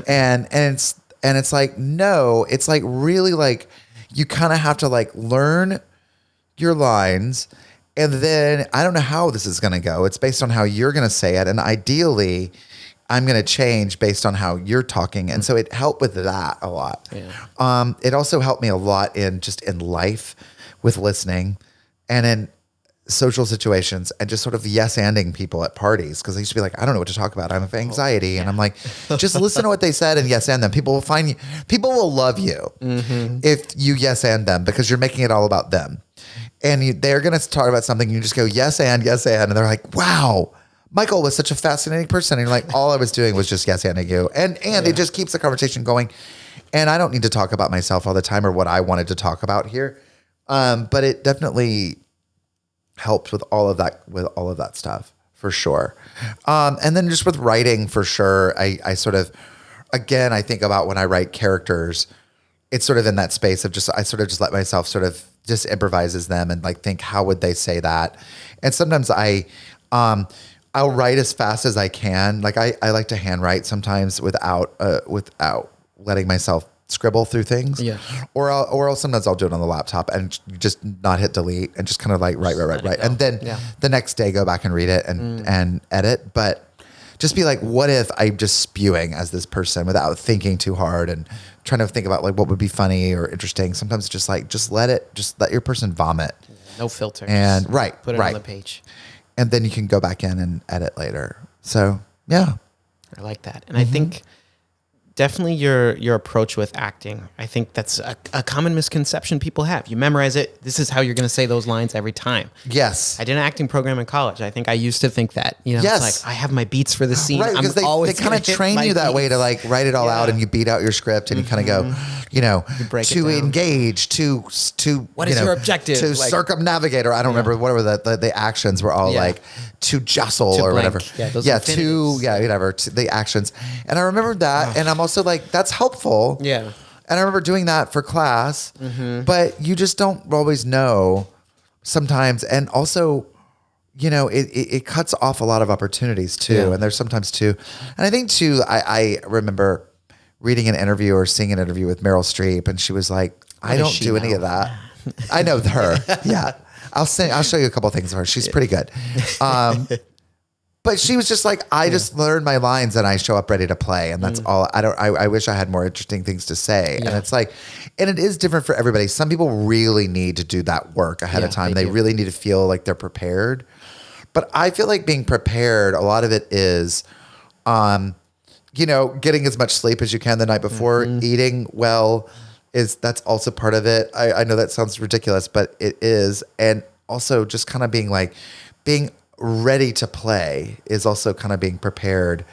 And it's like, no, it's like really like you kind of have to like learn your lines. And then I don't know how this is going to go. It's based on how you're going to say it. And ideally, I'm going to change based on how you're talking. And so it helped with that a lot. Yeah. It also helped me a lot in life with listening and in social situations and just sort of yes-anding people at parties. Cause I used to be like, I don't know what to talk about. I have anxiety. Yeah. And I'm like, just listen to what they said and yes-and them. People will find you. People will love you if you yes-and them because you're making it all about them. And they're going to talk about something. You just go, yes, and. And they're like, wow, Michael was such a fascinating person. And you're like, all I was doing was just yes-anding you. And it just keeps the conversation going. And I don't need to talk about myself all the time or what I wanted to talk about here. But it definitely helped with all of that stuff for sure. And then just with writing for sure, I sort of, again, I think about when I write characters, it's sort of in that space of I sort of just let myself sort of just improvise as them and like think, how would they say that? And sometimes I'll write as fast as I can. Like I like to handwrite sometimes without letting myself scribble through things. Yeah. Or else sometimes I'll do it on the laptop and just not hit delete and just kind of like write. And then the next day go back and read it and edit. But just be like, what if I'm just spewing as this person without thinking too hard and trying to think about like what would be funny or interesting. Sometimes just let your person vomit. No filters. And put it on the page. And then you can go back in and edit later. So yeah. I like that. And I think definitely your approach with acting. I think that's a common misconception people have. You memorize it. This is how you're going to say those lines every time. Yes. I did an acting program in college. I think I used to think that. Yes. It's like I have my beats for the scene. Right, because they kind of train you that way to like write it all out and you beat out your script and you kind of go, to engage, to what is your objective? To circumnavigate, or I don't remember what were the actions were all like to jostle or blank. whatever. Whatever. The actions. And I remember that and I'm also like, that's helpful. Yeah. And I remember doing that for class, but you just don't always know sometimes. And also, it cuts off a lot of opportunities too. Yeah. And there's sometimes too. And I think too, I remember reading an interview or seeing an interview with Meryl Streep and she was like, I don't do any of that. I know her. Yeah. I'll show you a couple of things of her. She's pretty good. But she was just like, I just learned my lines and I show up ready to play. And that's all. I wish I had more interesting things to say. Yeah. And it's like, and it is different for everybody. Some people really need to do that work ahead of time. They really need to feel like they're prepared. But I feel like being prepared, a lot of it is, getting as much sleep as you can the night before, eating well that's also part of it. I know that sounds ridiculous, but it is. And also just kind of being ready to play is also kind of being prepared.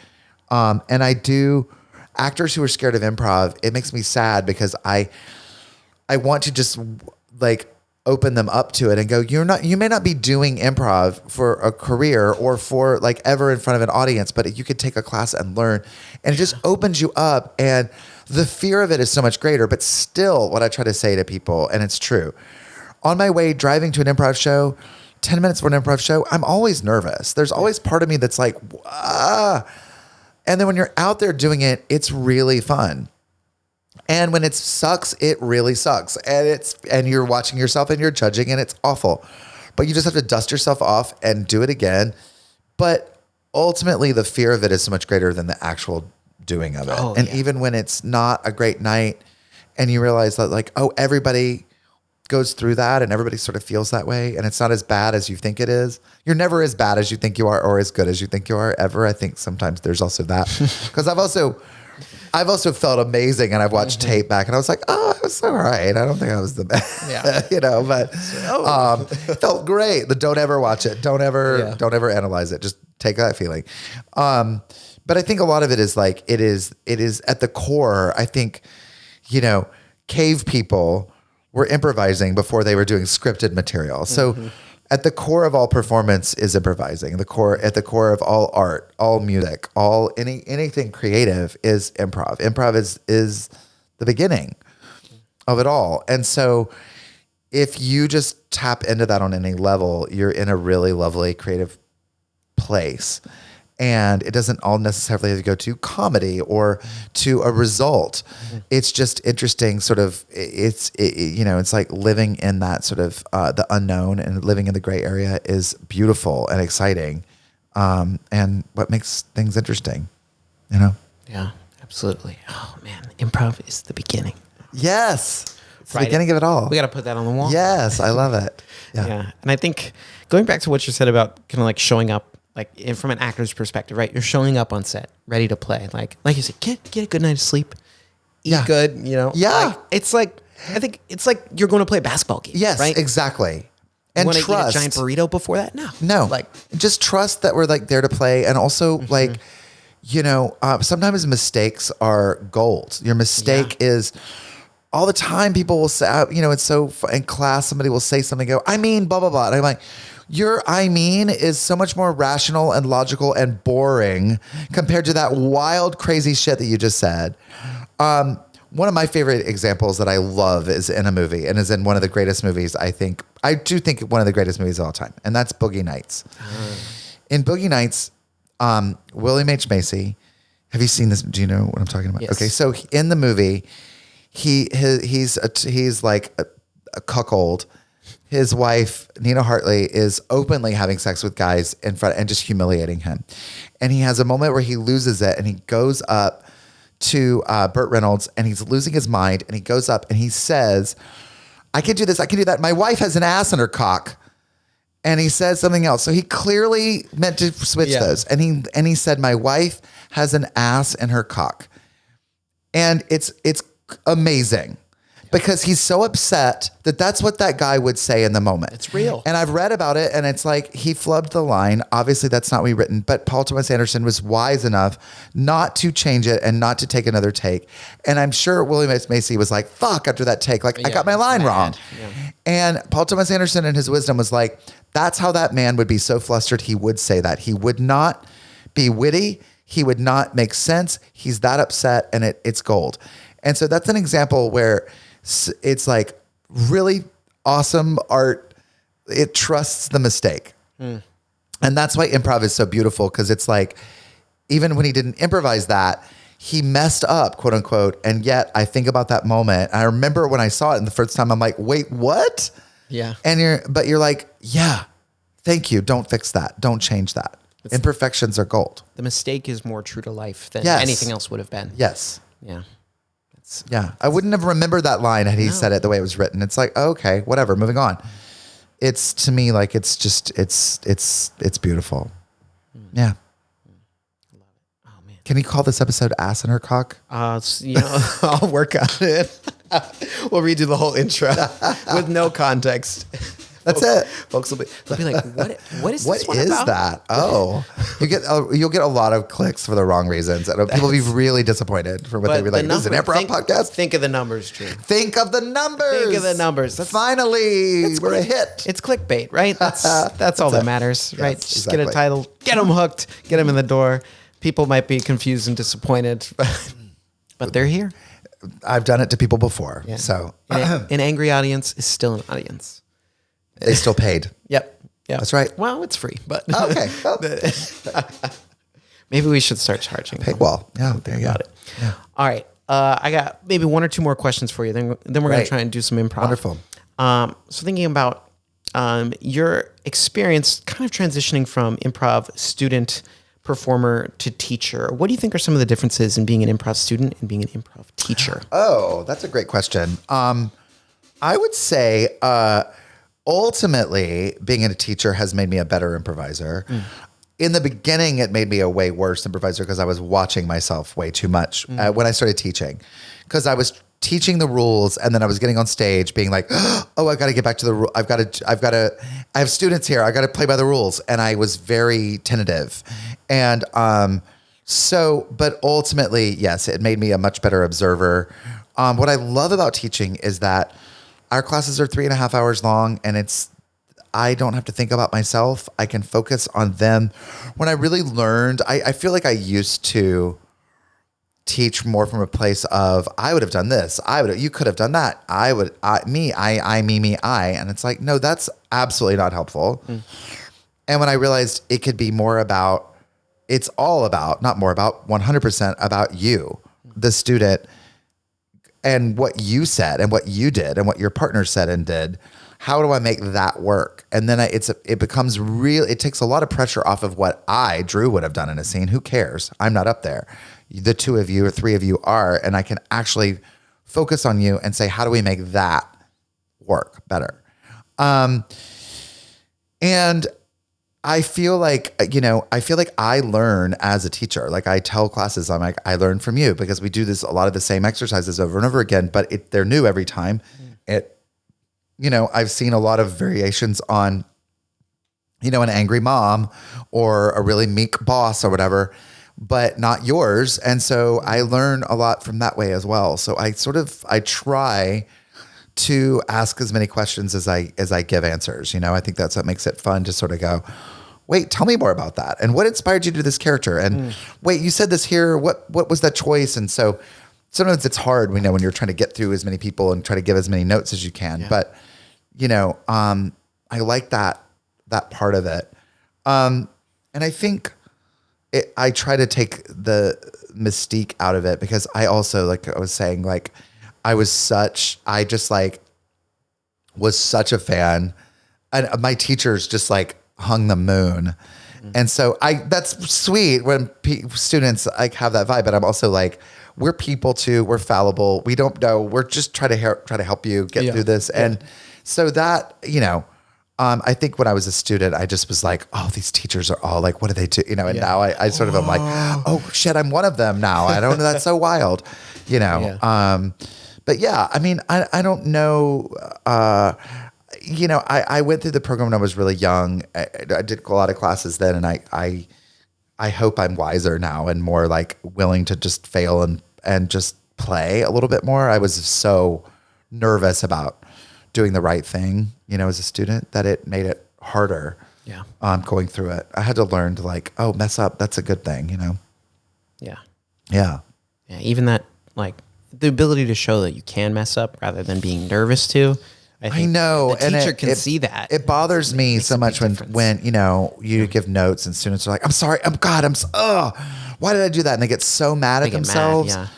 And actors who are scared of improv, it makes me sad because I want to just like open them up to it and go, you may not be doing improv for a career or for like ever in front of an audience, but you could take a class and learn, and it just opens you up. And the fear of it is so much greater. But still, what I try to say to people, and it's true, on my way driving to an improv show, 10 minutes for an improv show, I'm always nervous. There's always part of me that's like, ah. And then when you're out there doing it, it's really fun. And when it sucks, it really sucks. And you're watching yourself and you're judging and it's awful. But you just have to dust yourself off and do it again. But ultimately, the fear of it is so much greater than the actual doing of it. Even when it's not a great night and you realize that like, oh, everybody goes through that and everybody sort of feels that way and it's not as bad as you think it is. You're never as bad as you think you are or as good as you think you are ever. I think sometimes there's also that because I've also felt amazing and I've watched tape back and I was like, oh, it was all right. I don't think I was the best, but it felt great. Don't ever watch it. Don't ever analyze it. Just take that feeling. But I think a lot of it is like, it is at the core. I think, cave people were improvising before they were doing scripted material. So at the core of all performance is improvising. At the core of all art, all music, anything creative is improv. Improv is the beginning of it all. And so if you just tap into that on any level, you're in a really lovely creative place. And it doesn't all necessarily have to go to comedy or to a result. It's just interesting sort of, it's like living in that sort of the unknown and living in the gray area is beautiful and exciting. And what makes things interesting, Yeah, absolutely. Oh man, improv is the beginning. Yes. It's the beginning of it all. We got to put that on the wall. Yes, I love it. Yeah. And I think going back to what you said about kind of like showing up, like from an actor's perspective, right? You're showing up on set, ready to play. Like you said, get a good night of sleep, eat good, Yeah. Like, I think it's like you're going to play a basketball game. Yes, right? exactly. And want to eat a trust. giant burrito before that? No. Like just trust that we're like there to play. And also like, sometimes mistakes are gold. Your mistake is all the time people will say, it's so in class, somebody will say something, blah, blah, blah. And I'm like, your is so much more rational and logical and boring compared to that wild, crazy shit that you just said. One of my favorite examples that I love is in a movie and is in one of the greatest movies, I do think one of the greatest movies of all time. And that's Boogie Nights. In Boogie Nights, William H. Macy, have you seen this? Do you know what I'm talking about? Yes. Okay. So in the movie, he's like a cuckold. His wife, Nina Hartley, is openly having sex with guys in front and just humiliating him. And he has a moment where he loses it and he goes up to Burt Reynolds and he's losing his mind. And he goes up and he says, I can do this. I can do that. My wife has an ass in her cock. And he says something else. So he clearly meant to switch those. And he said, my wife has an ass in her cock. And it's amazing. Because he's so upset that that's what that guy would say in the moment. It's real. And I've read about it and it's like he flubbed the line. Obviously that's not what he written, but Paul Thomas Anderson was wise enough not to change it and not to take another take. And I'm sure William S. Macy was like, fuck, after that take, like I got my line wrong. Yeah. And Paul Thomas Anderson in his wisdom was like, that's how that man would be so flustered. He would say that. He would not be witty. He would not make sense. He's that upset and it's gold. And so that's an example where it's like really awesome art. It trusts the mistake. And that's why improv is so beautiful. Cause it's like, even when he didn't improvise that, he messed up, quote unquote. And yet I think about that moment. I remember when I saw it and the first time I'm like, wait, what? Yeah. And you're like, yeah, thank you. Don't fix that. Don't change that. Imperfections are gold. The mistake is more true to life than anything else would have been. Yes. Yeah. Yeah, I wouldn't have remembered that line had he said it the way it was written. It's like, okay, whatever, moving on. It's to me like it's just it's beautiful. Yeah. Love it. Oh man. Can you call this episode "Ass in Her Cock"? I'll work on it. We'll redo the whole intro with no context. That's it. Folks will be like, what is this one is about? that? Oh, you'll get a lot of clicks for the wrong reasons. And people will be really disappointed for what they'll be like. This is an improv podcast. Think of the numbers, Drew. Think of the numbers. Think of the numbers. Finally, we're a hit. It's clickbait, right? That's all that matters, right? Yes, Just get a title, get them hooked, get them in the door. People might be confused and disappointed, but they're here. I've done it to people before. Yeah. So an angry audience is still an audience. They still paid. Yep. Yeah. That's right. Well, it's free, but Okay. Well, maybe we should start charging. paywall. Yeah. There you go. About it. Yeah. All right. I got maybe one or two more questions for you. Then we're going to Great. try and do some improv. Wonderful. So thinking about your experience kind of transitioning from improv student, performer to teacher, what do you think are some of the differences in being an improv student and being an improv teacher? Oh, that's a great question. I would say ultimately being a teacher has made me a better improviser. In the beginning, it made me a way worse improviser because I was watching myself way too much when I started teaching, because I was teaching the rules and then I was getting on stage being like, oh, I got to get back to the rule. I have students here. I got to play by the rules. And I was very tentative. And but ultimately, yes, it made me a much better observer. What I love about teaching is that our classes are 3.5 hours long, and I don't have to think about myself. I can focus on them. When I really learned, I feel like I used to teach more from a place of, I would have done this. You could have done that. Me. And it's like, no, that's absolutely not helpful. And when I realized it could be more about, it's all about, not more about, 100% about you, the student, and what you said and what you did and what your partner said and did. How do I make that work? And then it becomes real. It takes a lot of pressure off of what Drew, would have done in a scene. Who cares? I'm not up there. The two of you or three of you are, and I can actually focus on you and say, how do we make that work better? And I feel like, I learn as a teacher. Like I tell classes, I'm like, I learn from you because we do a lot of the same exercises over and over again, but they're new every time. I've seen a lot of variations on, an angry mom or a really meek boss or whatever, but not yours. And so I learn a lot from that way as well. So I try to ask as many questions as I give answers. I think that's what makes it fun to sort of go, wait, tell me more about that. And what inspired you to do this character? And wait, you said this here. What was that choice? And so sometimes it's hard, when you're trying to get through as many people and try to give as many notes as you can. Yeah. But, I like that part of it. And I think I try to take the mystique out of it because I also, like I was saying, like was such a fan, and my teachers just like hung the moon. And so that's sweet when students like have that vibe, but I'm also like, we're people too. We're fallible. We don't know. We're just try to help you get through this. And so that, I think when I was a student, I just was like, oh, these teachers are all like, what do they do? And now I sort of am like, oh shit, I'm one of them now. I don't know. That's so wild, but yeah, I mean, I don't know. I went through the program when I was really young. I did a lot of classes then, and I hope I'm wiser now and more like willing to just fail and just play a little bit more. I was so nervous about doing the right thing, as a student, that it made it harder. Yeah. Going through it. I had to learn to like, oh, mess up. That's a good thing, Yeah. Yeah. Yeah. Even that, like the ability to show that you can mess up rather than being nervous too. I know. The teacher can see that. It bothers me so much when you give notes and students are like, I'm sorry. Why did I do that? And they get so mad at themselves. Yeah.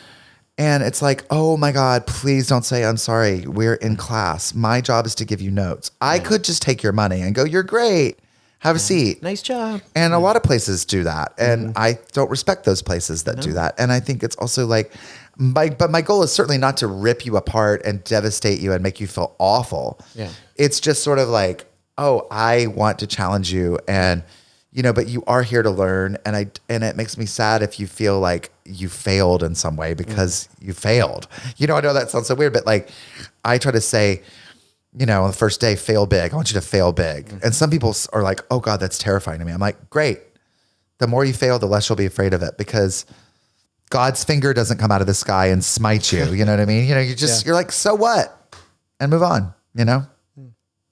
And it's like, oh my God, please don't say I'm sorry. We're in class. My job is to give you notes. I could just take your money and go, you're great. Have a seat. Nice job. And a lot of places do that. And I don't respect those places that do that. And I think it's also like, but my goal is certainly not to rip you apart and devastate you and make you feel awful. Yeah. It's just sort of like, oh, I want to challenge you, and but you are here to learn, and it makes me sad if you feel like you failed in some way because you failed. I know that sounds so weird, but like I try to say, on the first day, fail big. I want you to fail big. And some people are like, oh God, that's terrifying to me. I'm like, great. The more you fail, the less you'll be afraid of it, because God's finger doesn't come out of the sky and smite you. You know what I mean? You're like, so what? And move on,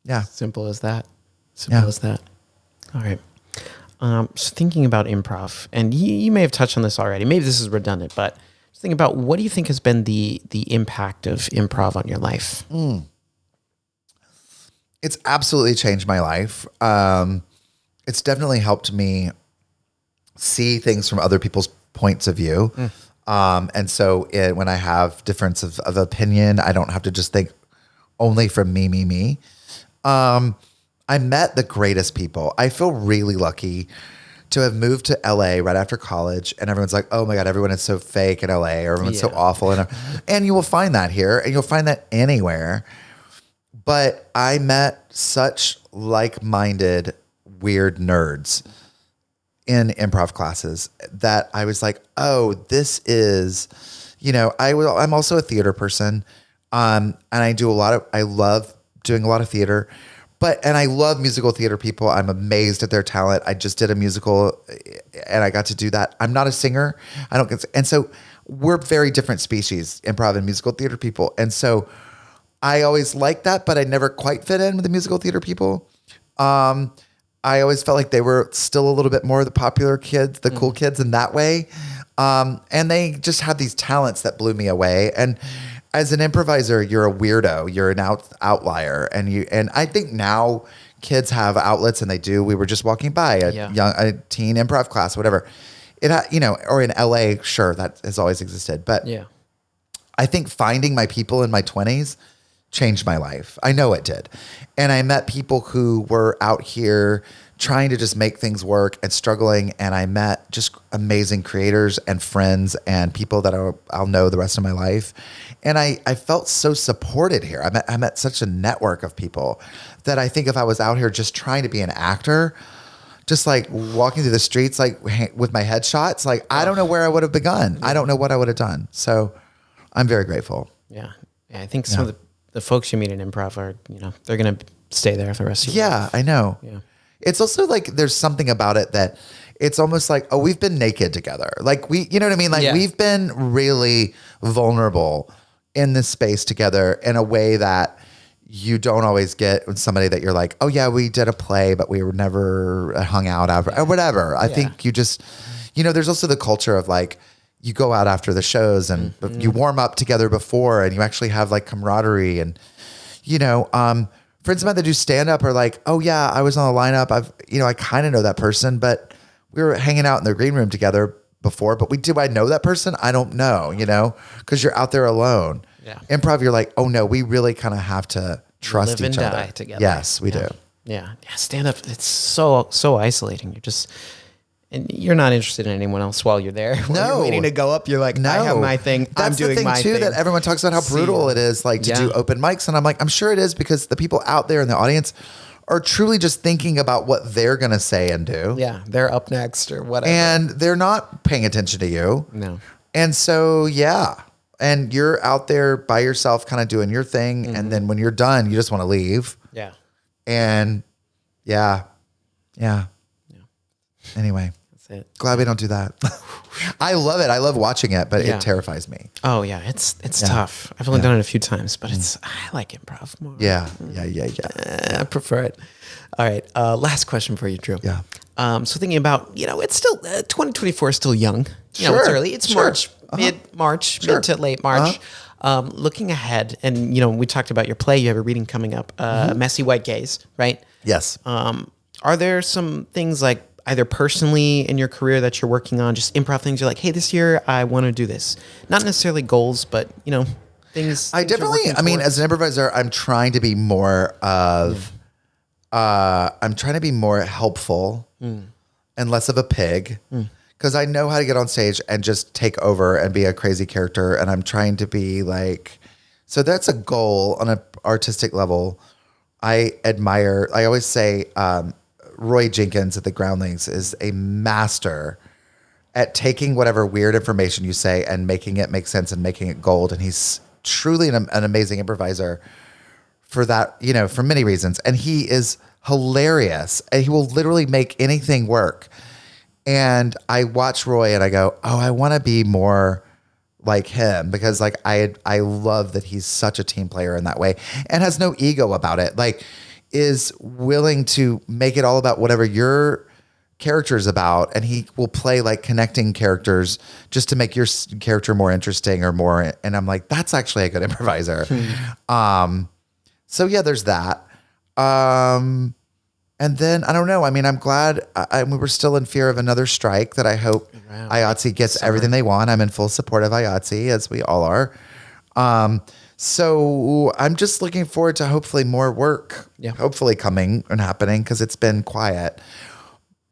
Yeah. Simple as that. Simple as that. All right. So thinking about improv, and you may have touched on this already. Maybe this is redundant, but just thinking about, what do you think has been the impact of improv on your life? It's absolutely changed my life. It's definitely helped me see things from other people's points of view. And so when I have difference of opinion, I don't have to just think only from me. I met the greatest people. I feel really lucky to have moved to LA right after college, and everyone's like, oh my God, everyone is so fake in LA, or everyone's so awful. And you will find that here, and you'll find that anywhere. But I met such like-minded, weird nerds in improv classes that I was like, oh, this is, I'm also a theater person. And I love doing a lot of theater, and I love musical theater people. I'm amazed at their talent. I just did a musical and I got to do that. I'm not a singer. And so we're very different species, improv and musical theater people. And so I always liked that, but I never quite fit in with the musical theater people. I always felt like they were still a little bit more the popular kids, the cool kids in that way. And they just had these talents that blew me away. And as an improviser, you're a weirdo. You're an outlier. And I think now kids have outlets, and they do. We were just walking by a teen improv class, whatever. Or in LA, sure, that has always existed. But I think finding my people in my 20s changed my life. I know it did. And I met people who were out here trying to just make things work and struggling. And I met just amazing creators and friends and people that I'll know the rest of my life. And I felt so supported here. I met such a network of people that I think if I was out here just trying to be an actor, just like walking through the streets, like with my headshots, like I don't know where I would have begun. I don't know what I would have done. So I'm very grateful. Yeah. I think some of the folks you meet in improv are, they're going to stay there for the rest of your life. Yeah, I know. Yeah. It's also like there's something about it that it's almost like, oh, we've been naked together. Like you know what I mean? Like we've been really vulnerable in this space together in a way that you don't always get with somebody that you're like, oh yeah, we did a play, but we were never hung out ever or whatever. I think you just, there's also the culture of like, you go out after the shows and you warm up together before, and you actually have like camaraderie. And, friends of mine that do stand up are like, oh yeah, I was on the lineup. I kind of know that person, but we were hanging out in the green room together before, but do I know that person? I don't know, because you're out there alone. Yeah. Improv, you're like, oh no, we really kind of have to trust Live each and other. die together. Yes, we do. Yeah. Stand up. It's so isolating. And you're not interested in anyone else while you're there. While you're waiting to go up, you're like, I have my thing. I'm doing my thing. That's the thing too, that everyone talks about how brutal it is, like to do open mics. And I'm like, I'm sure it is, because the people out there in the audience are truly just thinking about what they're going to say and do. Yeah. They're up next or whatever. And they're not paying attention to you. No. And so, and you're out there by yourself kind of doing your thing. And then when you're done, you just want to leave. Yeah. And yeah. Anyway. It. Glad we don't do that. I love it. I love watching it, but it terrifies me. Oh yeah, it's tough. I've only done it a few times, but I like improv more. Yeah. I prefer it. All right, last question for you, Drew. Yeah. So thinking about, it's still 2024 is still young. It's early. It's March, mid-March, mid to late March. Looking ahead, and we talked about your play. You have a reading coming up, Messy White Gaze, right? Yes. Are there some things like either personally in your career that you're working on, just improv things you're like, hey, this year I want to do this? Not necessarily goals, but, things. I definitely, as an improviser, I'm trying to be more I'm trying to be more helpful and less of a pig, because I know how to get on stage and just take over and be a crazy character. And I'm trying to be like, so that's a goal on an artistic level. I always say, Roy Jenkins at the Groundlings is a master at taking whatever weird information you say and making it make sense and making it gold. And he's truly an amazing improviser for that, for many reasons. And he is hilarious, and he will literally make anything work. And I watch Roy and I go, oh, I want to be more like him, because like I love that he's such a team player in that way and has no ego about it. Like, is willing to make it all about whatever your character is about, and he will play like connecting characters just to make your character more interesting or more. And I'm like, that's actually a good improviser. So yeah, there's that. And then, I don't know. I mean, I'm glad we were still in fear of another strike that I hope IATSE gets everything they want. I'm in full support of IATSE, as we all are. So I'm just looking forward to hopefully more work, hopefully coming and happening, because it's been quiet.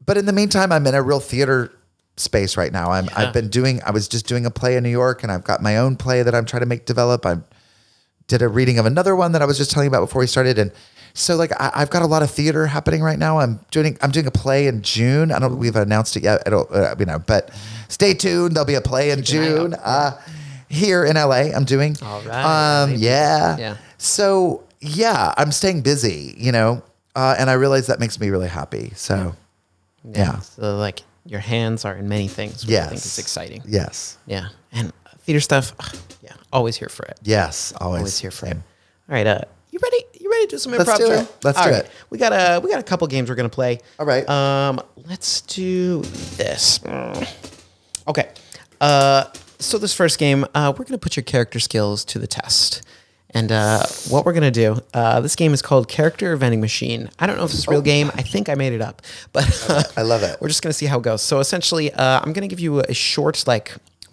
But in the meantime, I'm in a real theater space right now. I was just doing a play in New York, and I've got my own play that I'm trying to develop. I did a reading of another one that I was just telling you about before we started. And so like, I've got a lot of theater happening right now. I'm doing a play in June. We've announced it yet. But stay tuned. There'll be a play in June, here in LA. I'm doing, all right. Yeah. So yeah, I'm staying busy, and I realize that makes me really happy. So yeah. So like your hands are in many things, which I think is exciting. Yes. Yeah. And theater stuff. Yeah. Always here for it. Yes. Always here for it. All right. You ready? You ready to do some improv? Let's do it. Let's do it. We got a couple games we're gonna play. All right. Let's do this. Okay. So this first game, we're gonna put your character skills to the test. And what we're going to do, this game is called Character Vending Machine. I don't know if it's a real game. I think I made it up. But I love it. We're just going to see how it goes. So essentially, I'm going to give you a short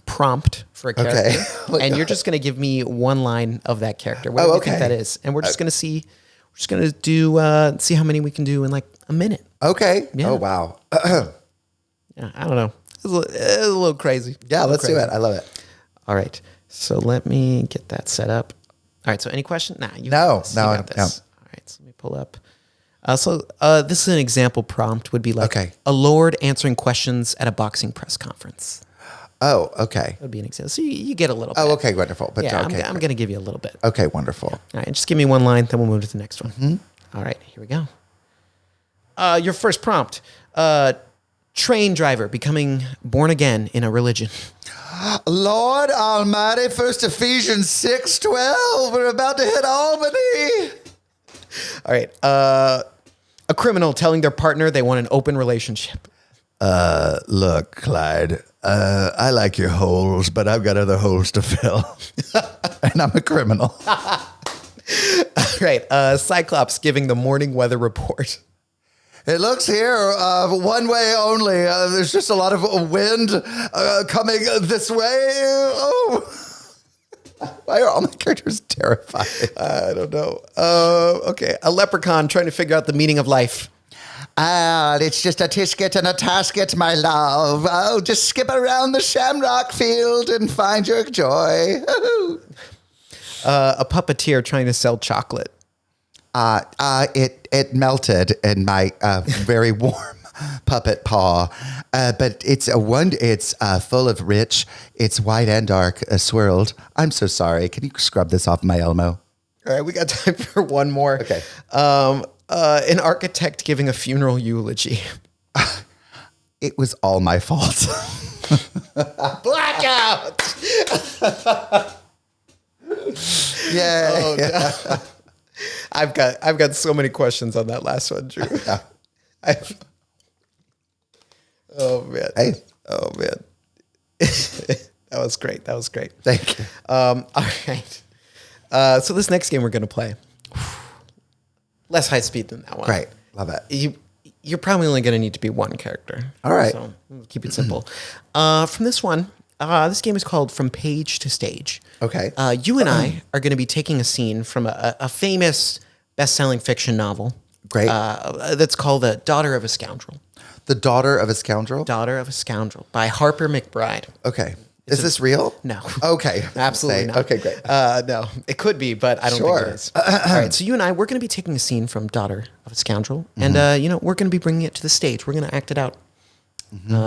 prompt for a character. Okay. And you're just going to give me one line of that character. What do you think that is? And we're just going to see. We're just going to see how many we can do in a minute. Okay. Yeah. Oh, wow. Yeah, I don't know. It's a little crazy. Yeah, let's do it. I love it. All right. So let me get that set up. All right. So any question? Nah. You got this. No. All right. So let me pull up. This is an example prompt. Would be a lord answering questions at a boxing press conference. Oh, okay. That would be an example. So you get a little bit. Oh, okay. Wonderful. But yeah, I'm going to give you a little bit. Okay. Wonderful. All right. Just give me one line. Then we'll move to the next one. Mm-hmm. All right. Here we go. Your first prompt. Train driver becoming born again in a religion. Lord Almighty, First Ephesians 6:12. We're about to hit Albany. All right. A criminal telling their partner they want an open relationship. Look, Clyde, I like your holes, but I've got other holes to fill. And I'm a criminal. All right. Cyclops giving the morning weather report. It looks here one way only. There's just a lot of wind coming this way. Oh, why are all my characters terrified? I don't know. Okay, a leprechaun trying to figure out the meaning of life. It's just a tisket and a tasket, my love. Oh, just skip around the shamrock field and find your joy. A puppeteer trying to sell chocolate. It melted in my very warm puppet paw, but it's full of rich. It's white and dark, swirled. I'm so sorry. Can you scrub this off my Elmo? All right, we got time for one more. Okay. An architect giving a funeral eulogy. It was all my fault. Blackout. Yeah. Oh, no. I've got so many questions on that last one, Drew. Yeah. Oh man. Hey. Oh man. That was great. Thank you. All right. So this next game we're gonna play, less high speed than that one. Great. Love it. You're probably only gonna need to be one character. All right. So keep it simple. From this one, this game is called From Page to Stage. Okay. You and I are going to be taking a scene from a famous best-selling fiction novel. Great. That's called The Daughter of a Scoundrel. The Daughter of a Scoundrel? Daughter of a Scoundrel by Harper McBride. Okay. Is this real? No. Okay. Absolutely not. Okay, great. No, it could be, but I don't think it is. All right, so you and I, we're going to be taking a scene from Daughter of a Scoundrel, and we're going to be bringing it to the stage. We're going to act it out.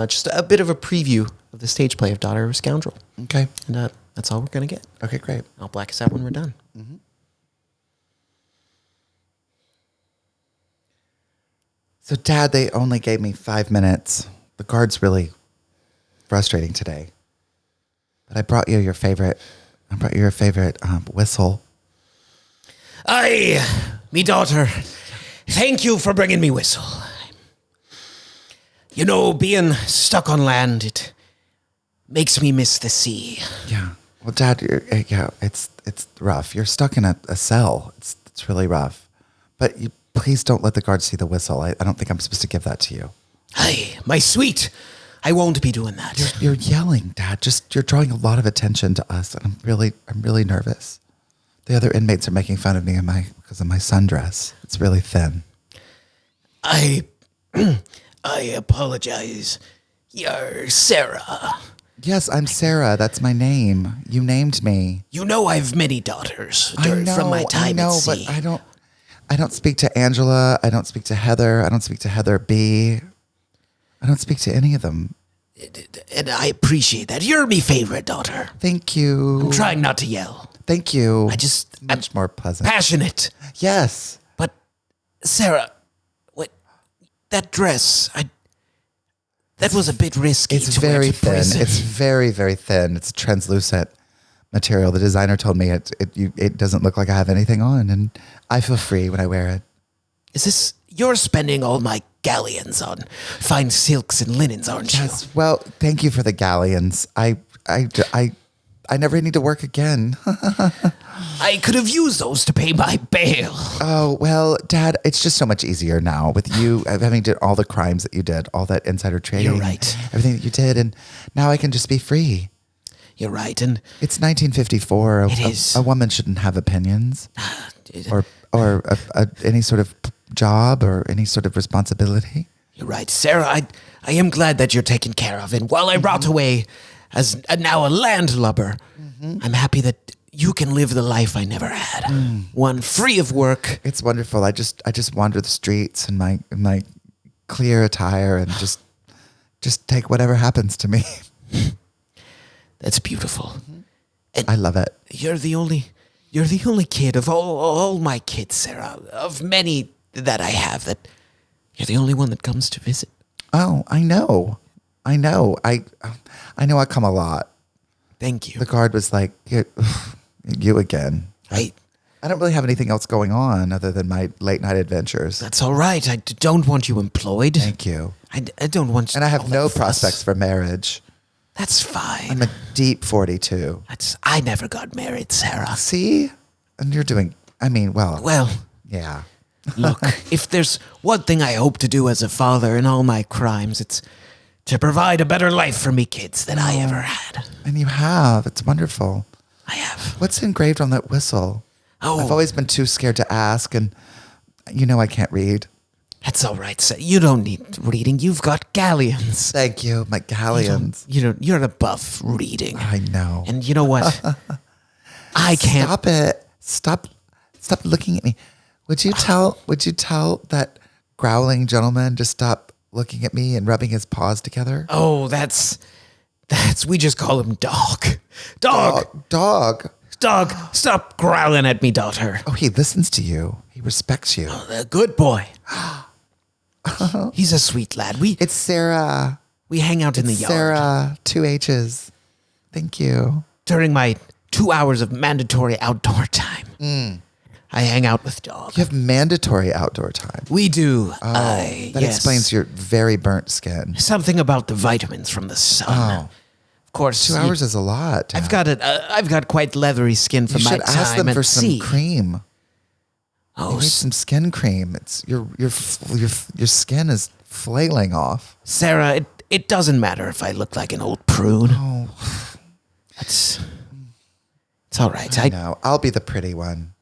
Just a bit of a preview of the stage play of Daughter of a Scoundrel. Okay. And that's all we're going to get. Okay, great. I'll black us out when we're done. Mm-hmm. So, Dad, they only gave me 5 minutes. The guard's really frustrating today. But I brought you your favorite whistle. Aye, me daughter. Thank you for bringing me whistle. You know, being stuck on land, it makes me miss the sea. Yeah. Well, Dad, it's rough. You're stuck in a cell. It's really rough. But please don't let the guards see the whistle. I don't think I'm supposed to give that to you. Hey, my sweet. I won't be doing that. You're yelling, Dad. You're drawing a lot of attention to us, and I'm really nervous. The other inmates are making fun of me because of my sundress. It's really thin. I apologize. You're Sarah. Yes, I'm Sarah. That's my name. You named me. You know I've many daughters from my time at sea. But I don't speak to Angela. I don't speak to Heather. I don't speak to Heather B. I don't speak to any of them. And I appreciate that. You're my favorite daughter. Thank you. I'm trying not to yell. Thank you. I'm more pleasant. passionate. Yes. But Sarah, that dress, that was a bit risky. It's very thin. It's very, very thin. It's translucent material. The designer told me it doesn't look like I have anything on, and I feel free when I wear it. Is this, you're spending all my galleons on fine silks and linens, aren't you? Yes. Well, thank you for the galleons. I never need to work again. I could have used those to pay my bail. Oh, well, Dad, it's just so much easier now with you having did all the crimes that you did, all that insider trading. You're right. Everything that you did, and now I can just be free. You're right, and it's 1954. It is. A woman shouldn't have opinions or any sort of job or any sort of responsibility. You're right, Sarah. I am glad that you're taken care of, and while I rot away as now a landlubber, I'm happy that you can live the life I never had, one free of work. It's wonderful. I just wander the streets in my clear attire and just take whatever happens to me. That's beautiful. And I love it. You're the only kid of all my kids, Sarah, of many that I have, that you're the only one that comes to visit. Oh, I know. I know I come a lot. Thank you. The guard was like, you again. I don't really have anything else going on other than my late night adventures. That's all right. I don't want you employed. Thank you. I don't want you. And I have no prospects for marriage. That's fine. I'm a deep 42. I never got married, Sarah. See? And you're doing, Well, yeah. Look, if there's one thing I hope to do as a father in all my crimes, it's to provide a better life for me kids than I ever had. And you have. It's wonderful. I have. What's engraved on that whistle? Oh. I've always been too scared to ask, and I can't read. That's all right, sir. You don't need reading. You've got galleons. Thank you, my galleons. You're above reading. I know. And you know what? I can't. Stop it. Stop looking at me. Would you tell that growling gentleman to stop looking at me and rubbing his paws together? Oh, that's we just call him Dog. Dog, stop growling at me, daughter. Oh, he listens to you. He respects you. Oh, good boy. He's a sweet lad. It's Sarah. We hang out in the yard. Sarah, 2 H's. Thank you. During my 2 hours of mandatory outdoor time, I hang out with Dog. You have mandatory outdoor time. We do. Oh, that explains your very burnt skin. Something about the vitamins from the sun. Oh. Of course. 2 hours is a lot. Dad. I've got quite leathery skin from my time at sea. You should ask them for some cream. Oh, you need some skin cream. It's your skin is flailing off. Sarah, it doesn't matter if I look like an old prune. Oh. It's all right. I know. I'll be the pretty one.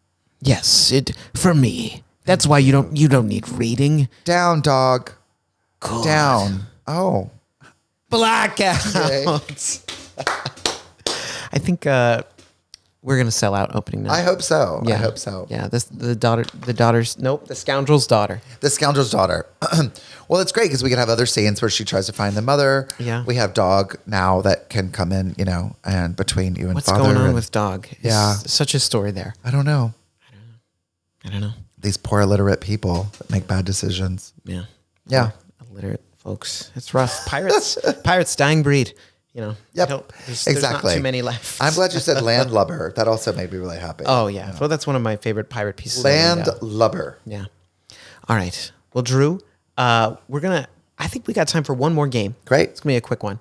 Yes, for me. That's why you don't need reading. Down, Dog. Good. Down. Oh. Blackout. Okay. I think we're gonna sell out opening night. I hope so. Yeah. I hope so. Yeah. The scoundrel's daughter. The scoundrel's daughter. Well, it's great because we can have other scenes where she tries to find the mother. Yeah. We have Dog now that can come in, and between you and What's Father. going on with Dog? Yeah. Such a story there. I don't know. I don't know. These poor illiterate people that make bad decisions. Yeah. Yeah. Illiterate folks. It's rough. Pirates, dying breed. Yep. There's Exactly. not too many left. I'm glly you said landlubber. That also made me really happy. Oh yeah. Well, that's one of my favorite pirate pieces. Landlubber. Yeah. All right. Well, Drew, I think we got time for one more game. Great. It's gonna be a quick one.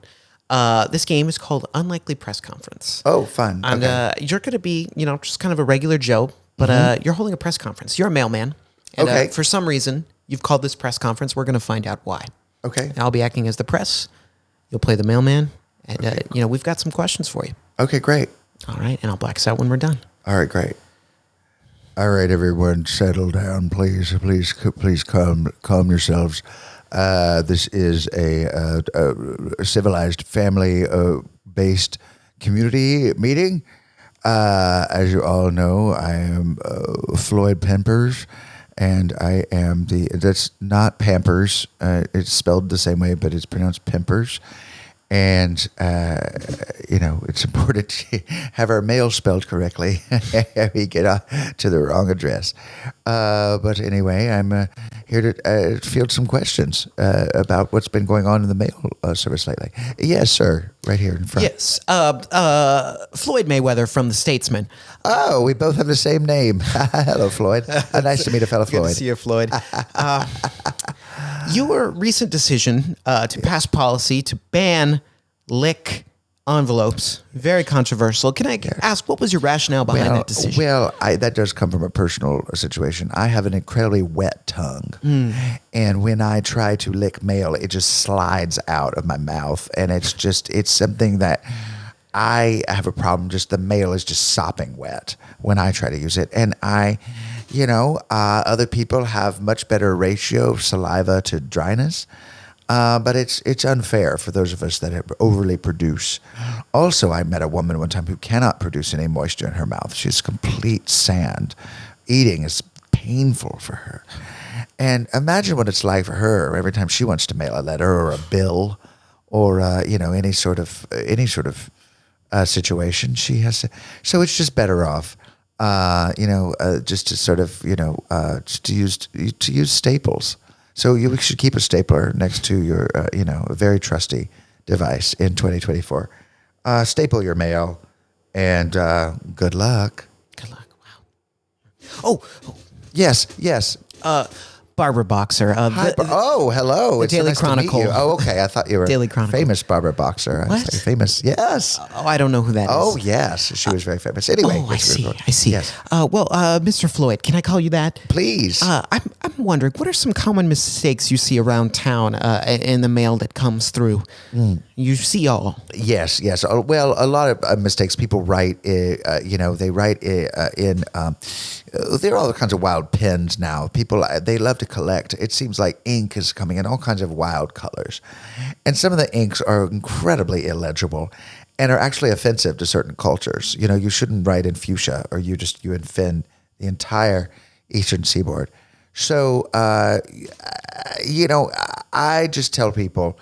This game is called Unlikely Press Conference. Oh, fun. And Okay. you're gonna be, just kind of a regular Joe, but you're holding a press conference. You're a mailman. And Okay. for some reason, you've called this press conference. We're going to find out why. Okay. I'll be acting as the press. You'll play the mailman. And, we've got some questions for you. Okay, great. All right. And I'll black us out when we're done. All right, great. All right, everyone, settle down, please. Please calm yourselves. This is a civilized, family-based community meeting. As you all know, I am Floyd Pampers, and I am that's not Pampers. It's spelled the same way, but it's pronounced Pimpers. And, it's important to have our mail spelled correctly. We get to the wrong address. But anyway, I'm here to field some questions about what's been going on in the mail service lately. Yes, sir. Right here in front. Yes. Floyd Mayweather from The Statesman. Oh, we both have the same name. Hello, Floyd. Nice to meet a fellow Floyd. Good to see you, Floyd. Your recent decision to pass policy to ban lick envelopes, very controversial. Can I ask, what was your rationale behind that decision? Well, that does come from a personal situation. I have an incredibly wet tongue. And when I try to lick mail, it just slides out of my mouth. And it's something that I have a problem. Just the mail is just sopping wet when I try to use it. And other people have much better ratio of saliva to dryness. But it's unfair for those of us that overly produce. Also, I met a woman one time who cannot produce any moisture in her mouth. She's complete sand. Eating is painful for her. And imagine what it's like for her every time she wants to mail a letter or a bill or any sort of situation. She has to. So it's just better off. Just to sort of just to use staples. So you should keep a stapler next to your, a very trusty device in 2024. Staple your mail, and good luck. Good luck. Wow. Oh. Yes. Barbara Boxer. Hi, hello. It's Daily nice to meet Chronicle. you. Oh, okay. I thought you were Daily Chronicle. famous Barbara Boxer. What? Famous. Yes. Oh, I don't know who that is. Oh, yes. She was very famous. Anyway. I see. Yes. Mr. Floyd, can I call you that? Please. I'm wondering, what are some common mistakes you see around town in the mail that comes through? You see all. Yes. Well, a lot of mistakes people write. They write in. There are all kinds of wild pens now. People, they love to collect. It seems like ink is coming in all kinds of wild colors. And some of the inks are incredibly illegible and are actually offensive to certain cultures. You shouldn't write in fuchsia or you offend the entire Eastern Seaboard. So, I just tell people,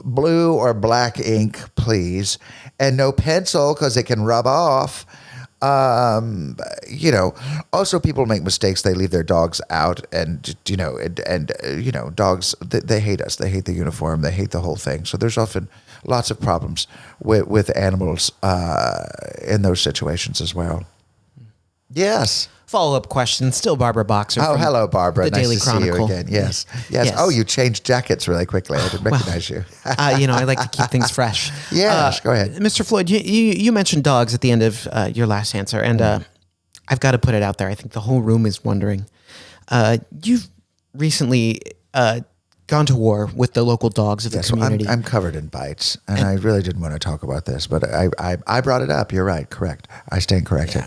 blue or black ink, please, and no pencil because it can rub off. Also people make mistakes. They leave their dogs out and dogs, they hate us. They hate the uniform. They hate the whole thing. So there's often lots of problems with animals, in those situations as well. Yes. Follow-up question. Still Barbara Boxer. Oh, hello, Barbara. The nice Daily to Chronicle. see you again. Yes. Oh, you changed jackets really quickly. I didn't recognize you. I like to keep things fresh. Yes, go ahead. Mr. Floyd, you mentioned dogs at the end of your last answer, and I've got to put it out there. I think the whole room is wondering. You've recently gone to war with the local dogs of the community. I'm covered in bites, and I really didn't want to talk about this, but I brought it up. You're right. Correct. I stand corrected.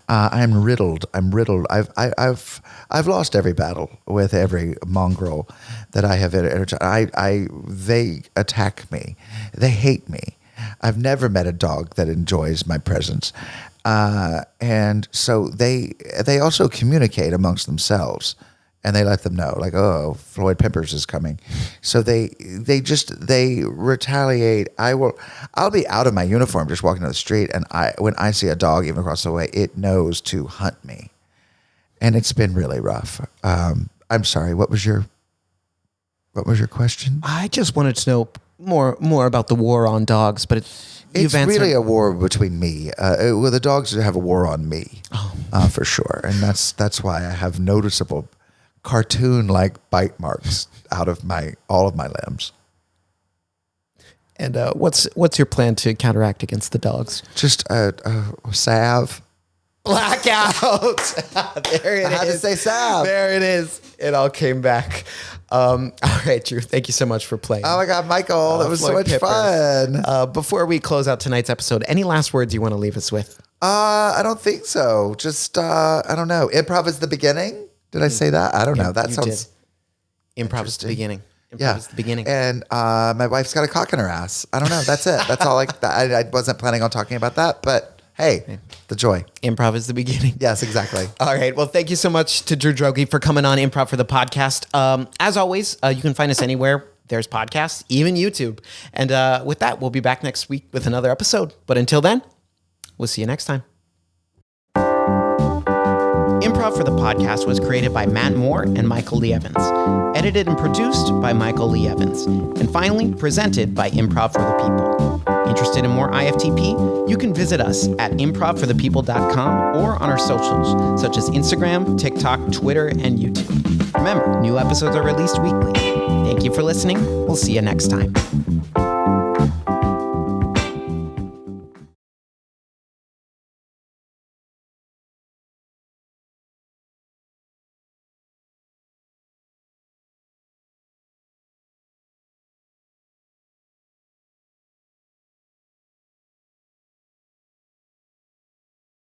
I'm riddled. I've lost every battle with every mongrel that I have they attack me. They hate me. I've never met a dog that enjoys my presence. And so they also communicate amongst themselves. And they let them know, like, oh, Floyd Pimpers is coming. So they retaliate. I'll be out of my uniform just walking down the street, and when I see a dog even across the way, it knows to hunt me. And it's been really rough. I'm sorry, what was your question? I just wanted to know more about the war on dogs, but it's really a war between me. The dogs have a war on me, for sure. And that's why I have noticeable cartoon-like bite marks out of all of my limbs. And what's your plan to counteract against the dogs? Just salve Blackout. There it is. I had to say Sav. There it is. It all came back. All right, Drew, thank you so much for playing. Oh my God, Michael, that was so much fun. Before we close out tonight's episode, any last words you want to leave us with? I don't think so. Just, I don't know. Improv is the beginning. Did I say that? I don't know. That sounds... Improv is the beginning. Yeah. Is the beginning. And my wife's got a cock in her ass. I don't know. That's it. That's all I wasn't planning on talking about that, but hey, the joy. Improv is the beginning. Yes, exactly. All right. Well, thank you so much to Drew Droege for coming on Improv for the podcast. As always, you can find us anywhere there's podcasts, even YouTube. And with that, we'll be back next week with another episode. But until then, we'll see you next time. Improv for the podcast was created by Matt Moore and Michael Lee Evans. Edited and produced by Michael Lee Evans. And finally, presented by Improv for the People. Interested in more IFTP? You can visit us at improvforthepeople.com or on our socials, such as Instagram, TikTok, Twitter, and YouTube. Remember, new episodes are released weekly. Thank you for listening. We'll see you next time.